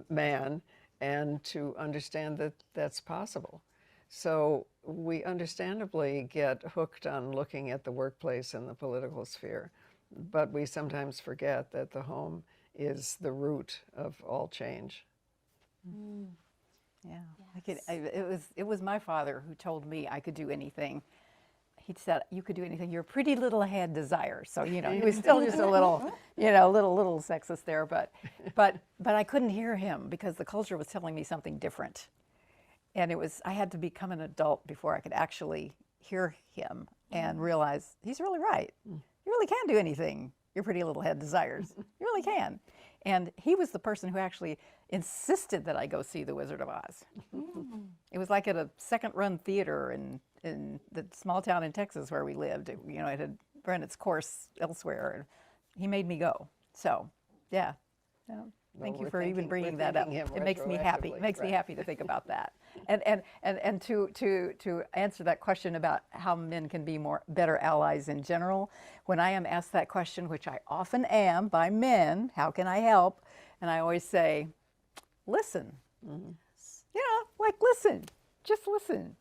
man and to understand that that's possible. So we understandably get hooked on looking at the workplace and the political sphere, but we sometimes forget that the home is the root of all change. Yeah, it was my father who told me I could do anything. He said, you could do anything. Your pretty little head desires. So, you know, he was still just a little, you know, little sexist there, but I couldn't hear him because the culture was telling me something different. And I had to become an adult before I could actually hear him and realize he's really right. You really can do anything your pretty little head desires. You really can. And he was the person who actually insisted that I go see The Wizard of Oz. It was like at a second-run theater in the small town in Texas where we lived. It had run its course elsewhere. He made me go. So, yeah. Thank you for even bringing that up. It makes me happy. It makes me happy to think about that. And to answer that question about how men can be better allies in general, when I am asked that question, which I often am by men, how can I help? And I always say, listen. Listen. Just listen.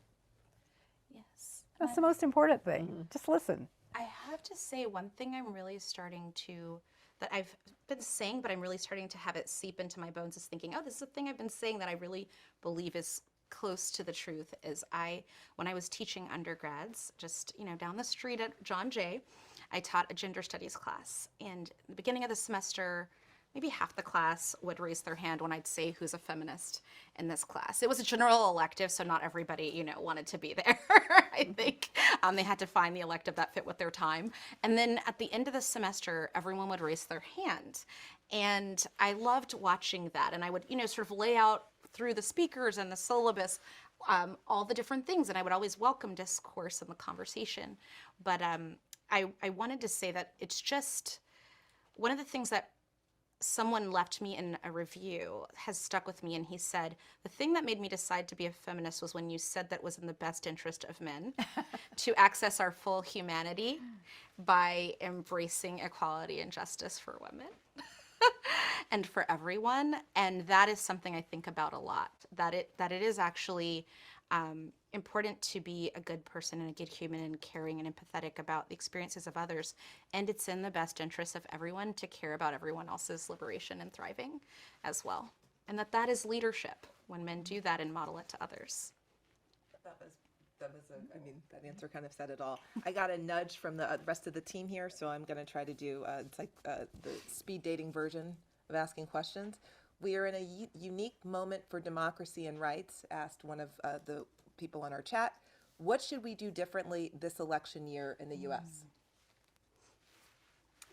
Yes. That's the most important thing. Just listen. I have to say one thing I'm really starting to, that I've been saying, but I'm really starting to have it seep into my bones is thinking, oh, this is a thing I've been saying that I really believe is close to the truth is when I was teaching undergrads, just, down the street at John Jay, I taught a gender studies class. And at the beginning of the semester, maybe half the class would raise their hand when I'd say who's a feminist in this class. It was a general elective, so not everybody, wanted to be there, I think. They had to find the elective that fit with their time. And then at the end of the semester, everyone would raise their hand. And I loved watching that. And I would, sort of lay out through the speakers and the syllabus all the different things. And I would always welcome discourse in the conversation. But I wanted to say that it's just one of the things that someone left me in a review has stuck with me, and he said, the thing that made me decide to be a feminist was when you said that was in the best interest of men to access our full humanity by embracing equality and justice for women and for everyone. And that is something I think about a lot, that it is actually important to be a good person and a good human and caring and empathetic about the experiences of others. And it's in the best interest of everyone to care about everyone else's liberation and thriving as well. And that is leadership when men do that and model it to others. That answer kind of said it all. I got a nudge from the rest of the team here, so I'm going to try to do, it's like the speed dating version of asking questions. We are in a unique moment for democracy and rights, asked one of the people on our chat. What should we do differently this election year in the U.S.?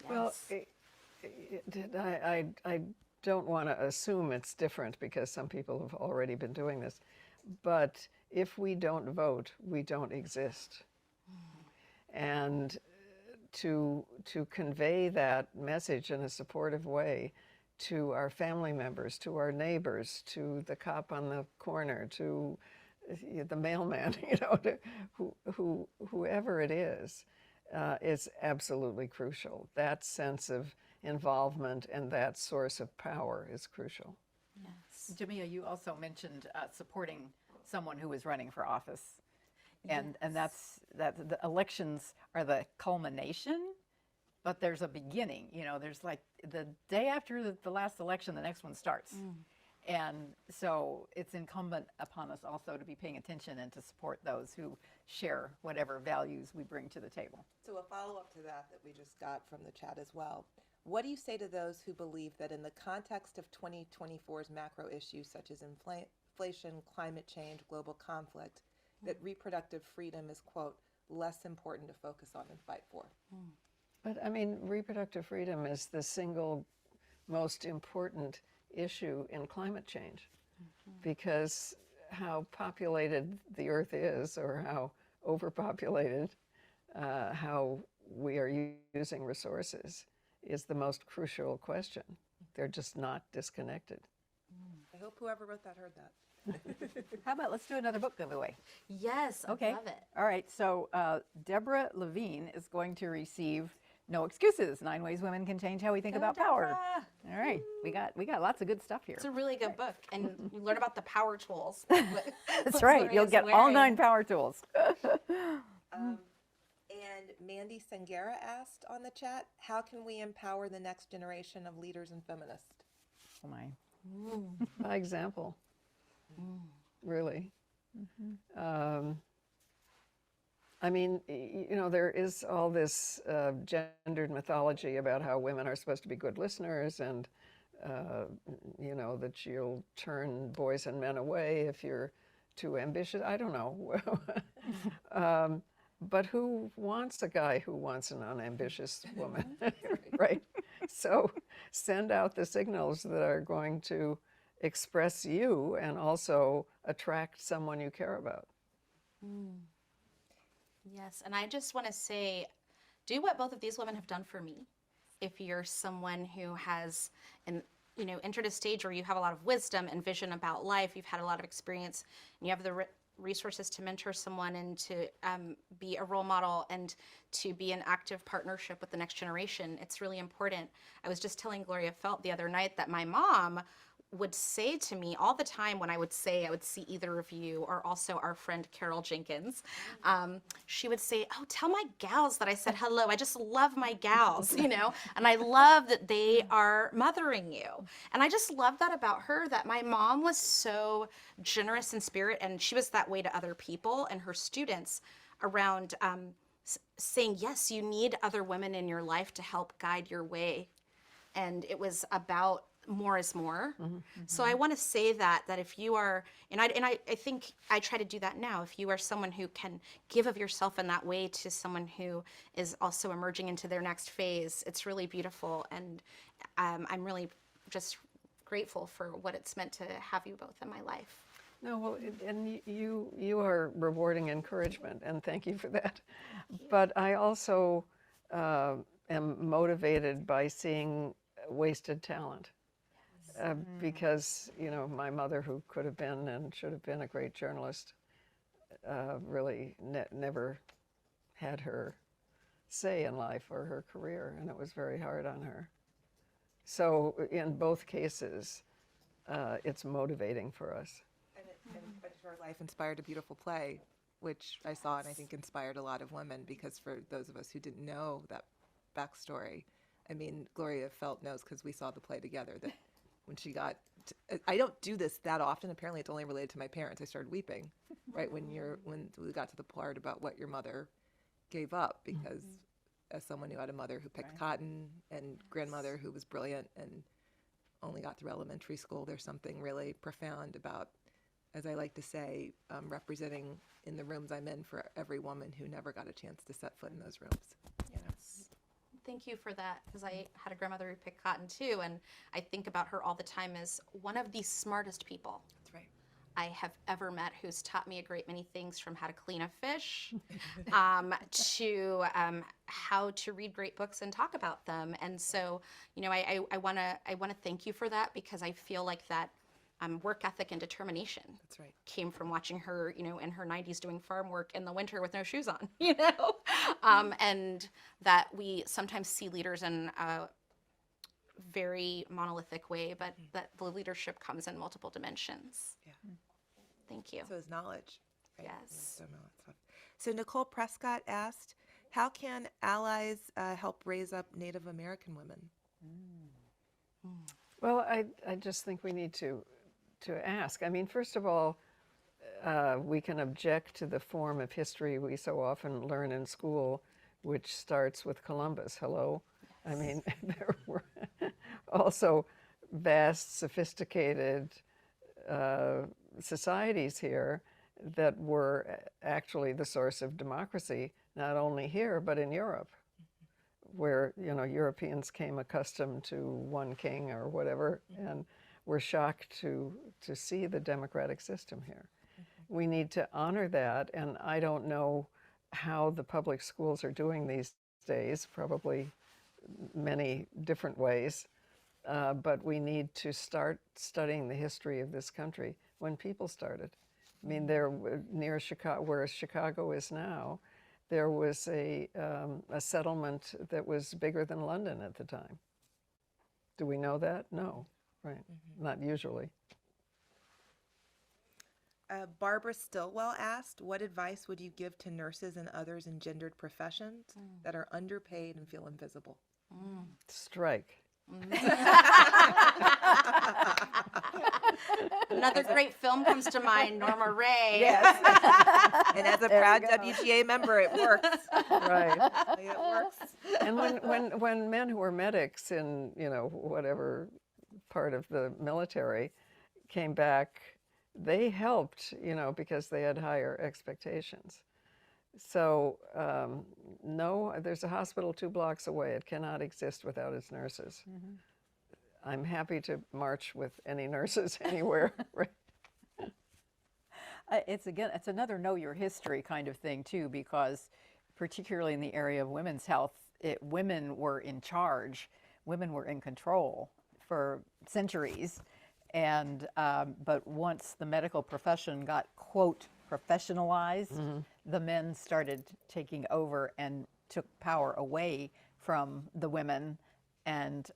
Well, I don't want to assume it's different because some people have already been doing this. But if we don't vote, we don't exist. And to convey that message in a supportive way to our family members, to our neighbors, to the cop on the corner, to the mailman, whoever it is absolutely crucial. That sense of involvement and that source of power is crucial. Yes. Jamia, you also mentioned supporting someone who is running for office. And that's the elections are the culmination, but there's a beginning. You know, there's like the day after the last election, the next one starts. And so it's incumbent upon us also to be paying attention and to support those who share whatever values we bring to the table. So a follow-up to that we just got from the chat as well. What do you say to those who believe that in the context of 2024's macro issues such as inflation, climate change, global conflict, that reproductive freedom is, quote, less important to focus on and fight for? But I mean, reproductive freedom is the single most important issue in climate change, because how populated the earth is, or how overpopulated, how we are using resources, is the most crucial question. They're just not disconnected. I hope whoever wrote that heard that. How about let's do another book giveaway? Yes, Okay. I love it. All right, so Deborah Levine is going to receive No Excuses, 9 Ways Women Can Change How We Think About Power. All right, we got lots of good stuff here. It's a really good book, and you learn about the power tools. That's right, you'll get all 9 power tools. And Mandy Sangera asked on the chat, how can we empower the next generation of leaders and feminists? Oh my. By example, really. I mean, you know, there is all this gendered mythology about how women are supposed to be good listeners, and, you know, that you'll turn boys and men away if you're too ambitious. I don't know. But who wants a guy who wants an unambitious woman, right? So send out the signals that are going to express you and also attract someone you care about. Yes, and I just want to say, do what both of these women have done for me. If you're someone who has entered a stage where you have a lot of wisdom and vision about life, you've had a lot of experience, and you have the resources to mentor someone and to be a role model and to be an active partnership with the next generation, it's really important. I was just telling Gloria Feldt the other night that my mom would say to me all the time when I would say I would see either of you, or also our friend Carol Jenkins, she would say, oh, tell my gals that I said hello. I just love my gals, you know, and I love that they are mothering you. And I just love that about her, that my mom was so generous in spirit, and she was that way to other people and her students around saying, yes, you need other women in your life to help guide your way. And it was about more is more. So I want to say that if you are, and I think I try to do that now, if you are someone who can give of yourself in that way to someone who is also emerging into their next phase, it's really beautiful. And I'm really just grateful for what it's meant to have you both in my life. No, well, and you are rewarding encouragement, and thank you for that. But I also am motivated by seeing wasted talent. Because, you know, my mother, who could have been and should have been a great journalist, really never had her say in life or her career, and it was very hard on her. So in both cases, it's motivating for us. And Her Life inspired a beautiful play, which I saw and I think inspired a lot of women, because for those of us who didn't know that backstory, I mean, Gloria Feldt knows because we saw the play together, that when she got, I don't do this that often. Apparently, it's only related to my parents. I started weeping, right when we got to the part about what your mother gave up, because as someone who had a mother who picked cotton and grandmother who was brilliant and only got through elementary school, there's something really profound about, as I like to say, representing in the rooms I'm in for every woman who never got a chance to set foot in those rooms. Yes. Thank you for that, because I had a grandmother who picked cotton too, and I think about her all the time as one of the smartest people. That's right. I have ever met, who's taught me a great many things, from how to clean a fish to how to read great books and talk about them. And so, you know, I wanna thank you for that, because I feel like that work ethic and determination came from watching her, you know, in her 90s doing farm work in the winter with no shoes on, you know, and that we sometimes see leaders in a very monolithic way, but that the leadership comes in multiple dimensions. Yeah. Thank you. So is knowledge. Right? Yes. So Nicole Prescott asked, How can allies help raise up Native American women? Well, I just think we need to ask. I mean, first of all, we can object to the form of history we so often learn in school, which starts with Columbus. Hello? Yes. I mean, there were also vast, sophisticated societies here that were actually the source of democracy, not only here, but in Europe, where, you know, Europeans came accustomed to one king or whatever, and were shocked to see the democratic system here. We need to honor that, and I don't know how the public schools are doing these days, probably many different ways, but we need to start studying the history of this country when people started. I mean, there near Chicago, where Chicago is now, there was a settlement that was bigger than London at the time. Do we know that? No, right, not usually. Barbara Stillwell asked, what advice would you give to nurses and others in gendered professions that are underpaid and feel invisible? Strike. Another great film comes to mind, Norma Ray. Yes. And as a proud WGA member, it works. Right. It works. And when men who were medics in, you know, whatever part of the military came back, they helped, you know, because they had higher expectations. So no, there's a hospital 2 blocks away. It cannot exist without its nurses. I'm happy to march with any nurses anywhere. Right? It's another know your history kind of thing too, because particularly in the area of women's health, women were in charge, women were in control for centuries. And but once the medical profession got, quote, professionalized, the men started taking over and took power away from the women. And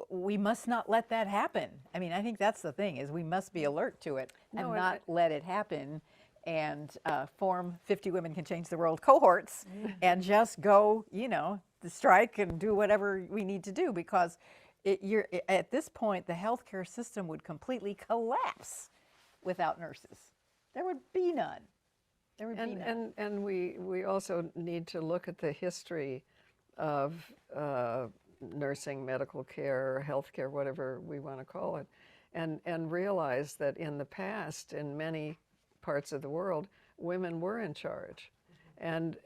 we must not let that happen. I mean, I think that's the thing, is we must be alert to it and not let it happen, and form 50 Women Can Change the World cohorts and just go, you know, the strike and do whatever we need to do, because at this point, the healthcare system would completely collapse without nurses. There would be none. There would be none. And we also need to look at the history of nursing, medical care, healthcare, whatever we want to call it, and realize that in the past, in many parts of the world, women were in charge. And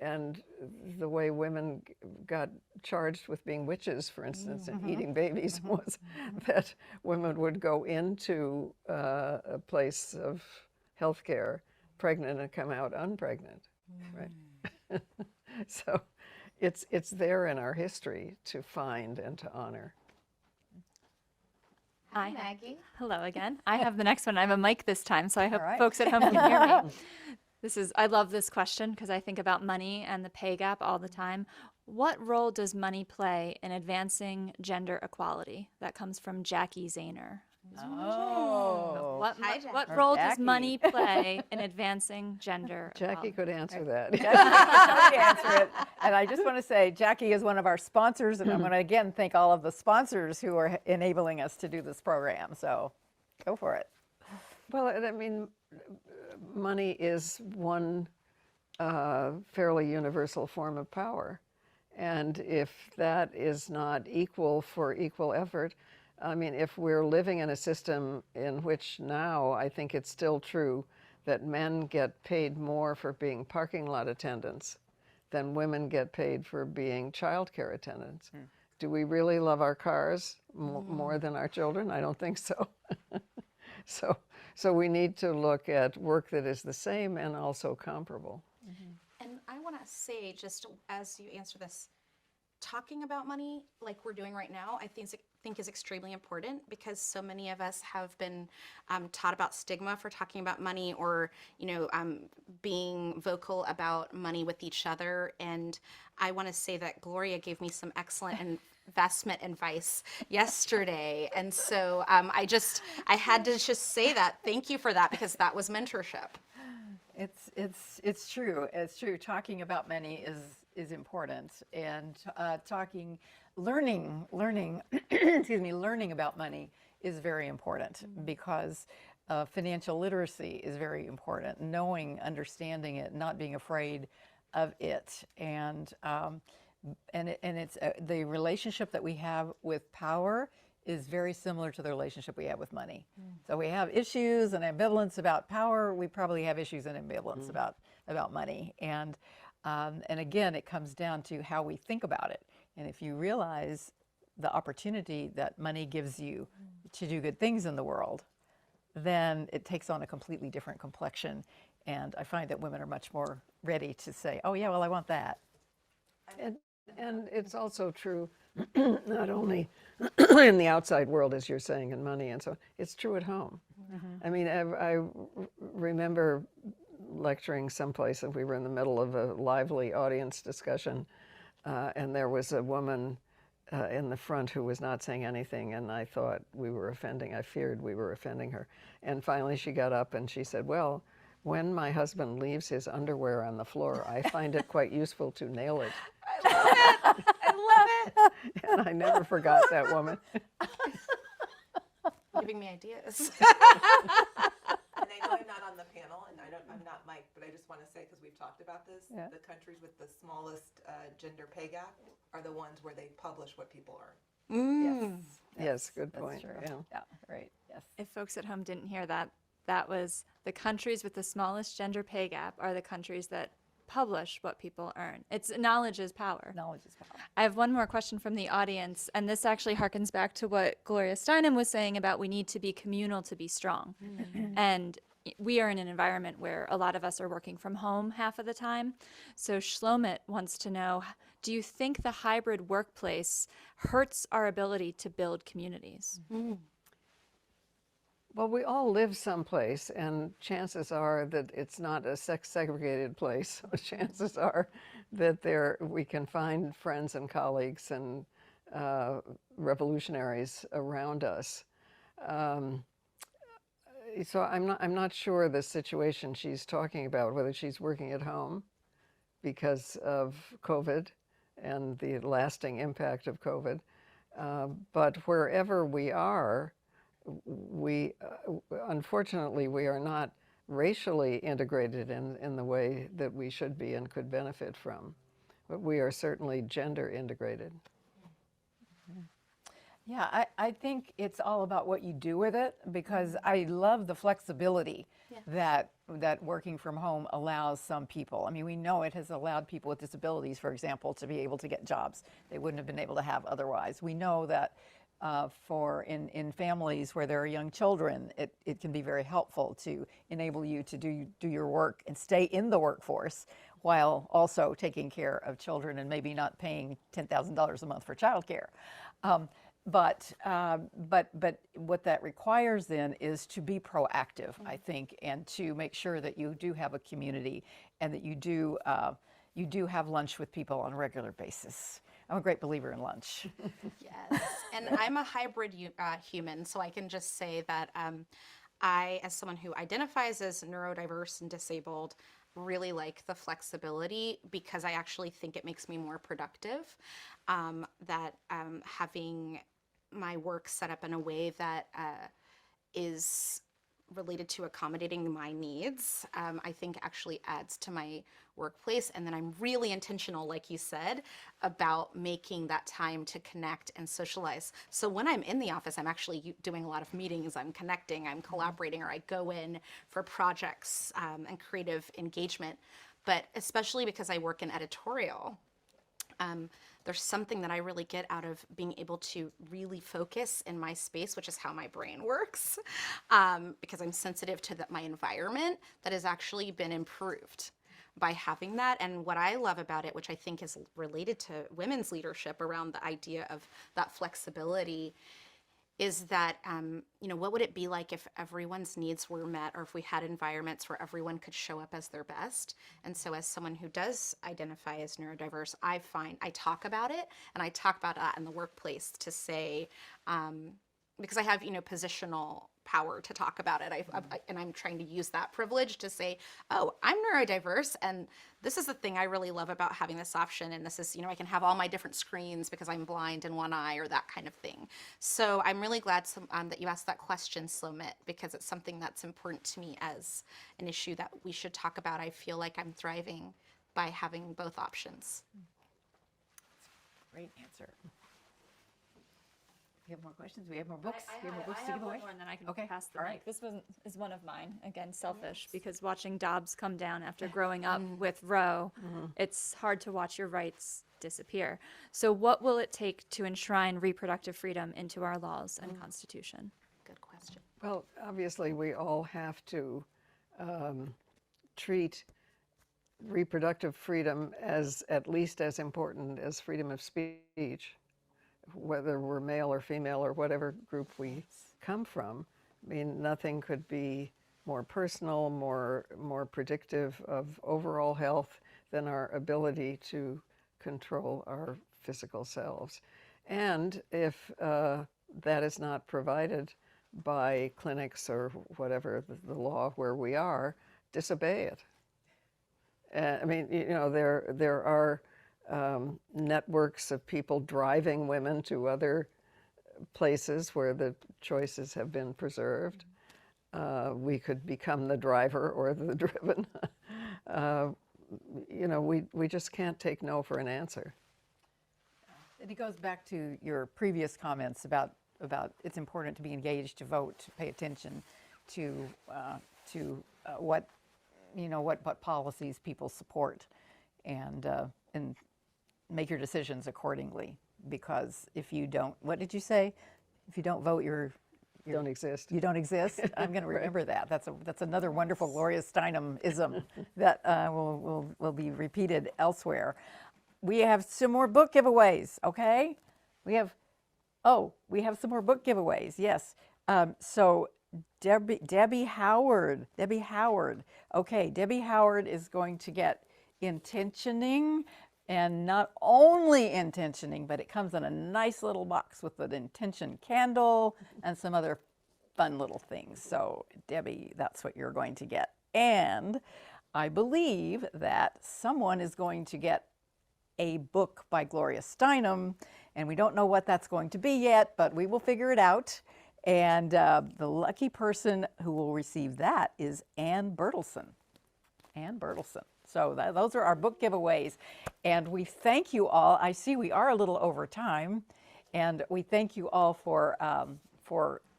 the way women got charged with being witches, for instance, and eating babies was that women would go into a place of healthcare pregnant and come out unpregnant, right? So it's there in our history to find and to honor. Hi, Maggie. Hello again. I have the next one. I have a mic this time, so I hope right. folks at home can hear me. I love this question because I think about money and the pay gap all the time. What role does money play in advancing gender equality? That comes from Jackie Zahner. Oh. What role does money play in advancing gender equality? Jackie could answer that. Jackie could answer it. And I just want to say, Jackie is one of our sponsors, and I'm going to again thank all of the sponsors who are enabling us to do this program. So go for it. Well, I mean, money is one fairly universal form of power. And if that is not equal for equal effort, I mean, if we're living in a system in which now I think it's still true that men get paid more for being parking lot attendants than women get paid for being childcare attendants. Do we really love our cars more than our children? I don't think so. So we need to look at work that is the same and also comparable. And I want to say, just as you answer this, talking about money like we're doing right now, I think is extremely important, because so many of us have been taught about stigma for talking about money, or being vocal about money with each other. And I want to say that Gloria gave me some excellent and investment advice yesterday. And so I had to just say that. Thank you for that, because that was mentorship. It's true. It's true. Talking about money is important, and learning, excuse me, learning about money is very important, because financial literacy is very important. Knowing, understanding it, not being afraid of it, and it's the relationship that we have with power is very similar to the relationship we have with money. So we have issues and ambivalence about power. We probably have issues and ambivalence about money. And again, it comes down to how we think about it. And if you realize the opportunity that money gives you to do good things in the world, then it takes on a completely different complexion. And I find that women are much more ready to say, oh yeah, well, I want that. And it's also true, not only in the outside world, as you're saying, in money, and so it's true at home. I mean, I remember lecturing someplace, and we were in the middle of a lively audience discussion, and there was a woman in the front who was not saying anything, and I thought I feared we were offending her. And finally she got up and she said, well, when my husband leaves his underwear on the floor, I find it quite useful to nail it. I love it. I love it. And I never forgot that woman. Giving me ideas. And I know I'm not on the panel, and I'm not Mike, but I just want to say, because we've talked about this, the countries with the smallest gender pay gap are the ones where they publish what people earn. Yes, good point. Yeah, right. Yes. If folks at home didn't hear that, that was the countries with the smallest gender pay gap are the countries that publish what people earn. Knowledge is power. Knowledge is power. I have one more question from the audience, and this actually harkens back to what Gloria Steinem was saying about we need to be communal to be strong. And we are in an environment where a lot of us are working from home half of the time. So Shlomit wants to know, do you think the hybrid workplace hurts our ability to build communities? Well, we all live someplace, and chances are that it's not a sex-segregated place. Chances are that we can find friends and colleagues and revolutionaries around us. So I'm not sure the situation she's talking about, whether she's working at home because of COVID and the lasting impact of COVID. But wherever we are, unfortunately, we are not racially integrated in the way that we should be and could benefit from. But we are certainly gender integrated. Yeah, I think it's all about what you do with it, because I love the flexibility that working from home allows some people. I mean, we know it has allowed people with disabilities, for example, to be able to get jobs they wouldn't have been able to have otherwise. We know that in families where there are young children, it can be very helpful to enable you to do your work and stay in the workforce while also taking care of children and maybe not paying $10,000 a month for childcare. But what that requires then is to be proactive, I think, and to make sure that you do have a community and that you do have lunch with people on a regular basis. I'm a great believer in lunch. Yes, and I'm a hybrid human, so I can just say that I, as someone who identifies as neurodiverse and disabled, really like the flexibility, because I actually think it makes me more productive. Having my work set up in a way that is related to accommodating my needs, I think actually adds to my workplace. And then I'm really intentional, like you said, about making that time to connect and socialize. So when I'm in the office, I'm actually doing a lot of meetings, I'm connecting, I'm collaborating, or I go in for projects and creative engagement. But especially because I work in editorial, there's something that I really get out of being able to really focus in my space, which is how my brain works, because I'm sensitive to my environment, that has actually been improved by having that. And what I love about it, which I think is related to women's leadership around the idea of that flexibility, is that, what would it be like if everyone's needs were met, or if we had environments where everyone could show up as their best? And so as someone who does identify as neurodiverse, I talk about it, and I talk about that in the workplace to say, because I have, positional power to talk about it. And I'm trying to use that privilege to say, oh, I'm neurodiverse, and this is the thing I really love about having this option. And this is, I can have all my different screens because I'm blind in one eye, or that kind of thing. So I'm really glad that you asked that question, Slomit, because it's something that's important to me as an issue that we should talk about. I feel like I'm thriving by having both options. Great answer. We have more questions. We have more books. We have more books to give away. One more, and then I can Okay. pass the All mic. right. This one is one of mine. Again, selfish, because watching Dobbs come down after growing up with Roe, it's hard to watch your rights disappear. So what will it take to enshrine reproductive freedom into our laws and Constitution? Good question. Well, obviously, we all have to treat reproductive freedom as at least as important as freedom of speech, whether we're male or female or whatever group we come from. I mean, nothing could be more personal, more predictive of overall health than our ability to control our physical selves. And if that is not provided by clinics or whatever the law where we are, disobey it. I mean, there are networks of people driving women to other places where the choices have been preserved. We could become the driver or the driven. We just can't take no for an answer. And it goes back to your previous comments about it's important to be engaged, to vote, to pay attention to what policies people support, and make your decisions accordingly. Because if you don't, what did you say? If you don't vote, you don't exist. You don't exist. I'm going to remember that. That's another wonderful Gloria Steinem-ism that will be repeated elsewhere. We have some more book giveaways. Okay, we have some more book giveaways. Yes. So Debbie Howard. Okay, Debbie Howard is going to get Intentioning. And not only intentioning, but it comes in a nice little box with an intention candle and some other fun little things. So Debbie, that's what you're going to get. And I believe that someone is going to get a book by Gloria Steinem, and we don't know what that's going to be yet, but we will figure it out. And the lucky person who will receive that is Ann Bertelson. Ann Bertelson. So those are our book giveaways. And we thank you all. I see we are a little over time. And we thank you all for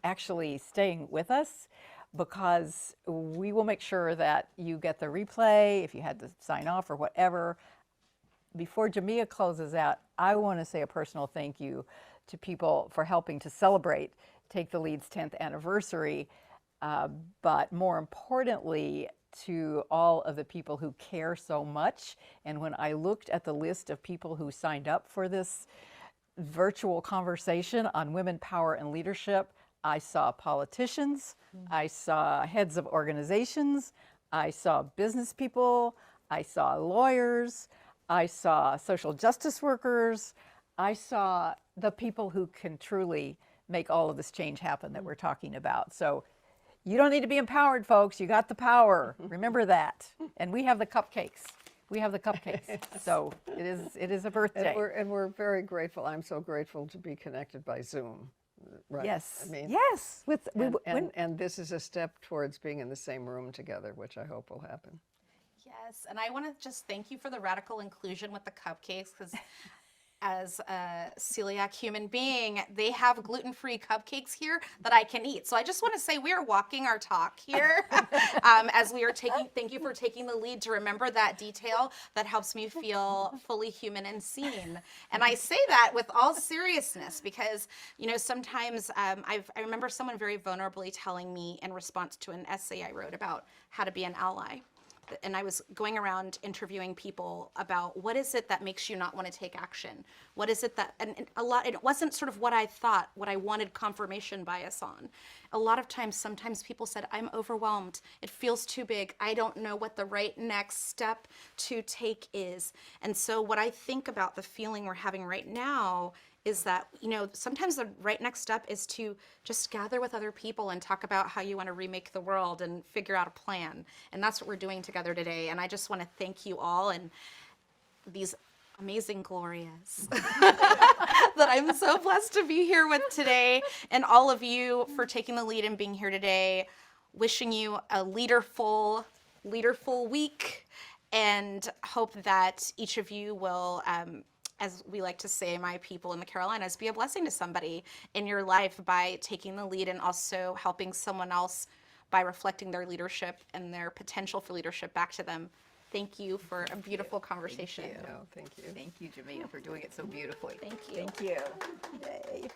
actually staying with us, because we will make sure that you get the replay if you had to sign off or whatever. Before Jamia closes out, I want to say a personal thank you to people for helping to celebrate Take the Lead's 10th anniversary. But more importantly, to all of the people who care so much. And when I looked at the list of people who signed up for this virtual conversation on women, power, and leadership, I saw politicians, I saw heads of organizations, I saw business people, I saw lawyers, I saw social justice workers, I saw the people who can truly make all of this change happen that we're talking about. So you don't need to be empowered, folks. You got the power. Remember that. And we have the cupcakes. We have the cupcakes. So it is a birthday. And we're very grateful. I'm so grateful to be connected by Zoom. Right. Yes. I mean, yes. And this is a step towards being in the same room together, which I hope will happen. Yes, and I want to just thank you for the radical inclusion with the cupcakes, because as a celiac human being, they have gluten-free cupcakes here that I can eat. So I just want to say we are walking our talk here as we are thank you for taking the lead to remember that detail that helps me feel fully human and seen. And I say that with all seriousness because, sometimes I remember someone very vulnerably telling me in response to an essay I wrote about how to be an ally, and I was going around interviewing people about what is it that makes you not want to take action? What is it that, and it wasn't sort of what I thought, what I wanted confirmation bias on. A lot of times, sometimes people said, I'm overwhelmed. It feels too big. I don't know what the right next step to take is. And so what I think about the feeling we're having right now is that, you know, sometimes the right next step is to just gather with other people and talk about how you want to remake the world and figure out a plan. And that's what we're doing together today. And I just want to thank you all and these amazing Glorias that I'm so blessed to be here with today, and all of you for taking the lead and being here today. Wishing you a leaderful week, and hope that each of you will, as we like to say, my people in the Carolinas, be a blessing to somebody in your life by taking the lead and also helping someone else by reflecting their leadership and their potential for leadership back to them. Thank you for a beautiful conversation. Thank you. Thank you, Jamia, for doing it so beautifully. Thank you. Thank you. Yay.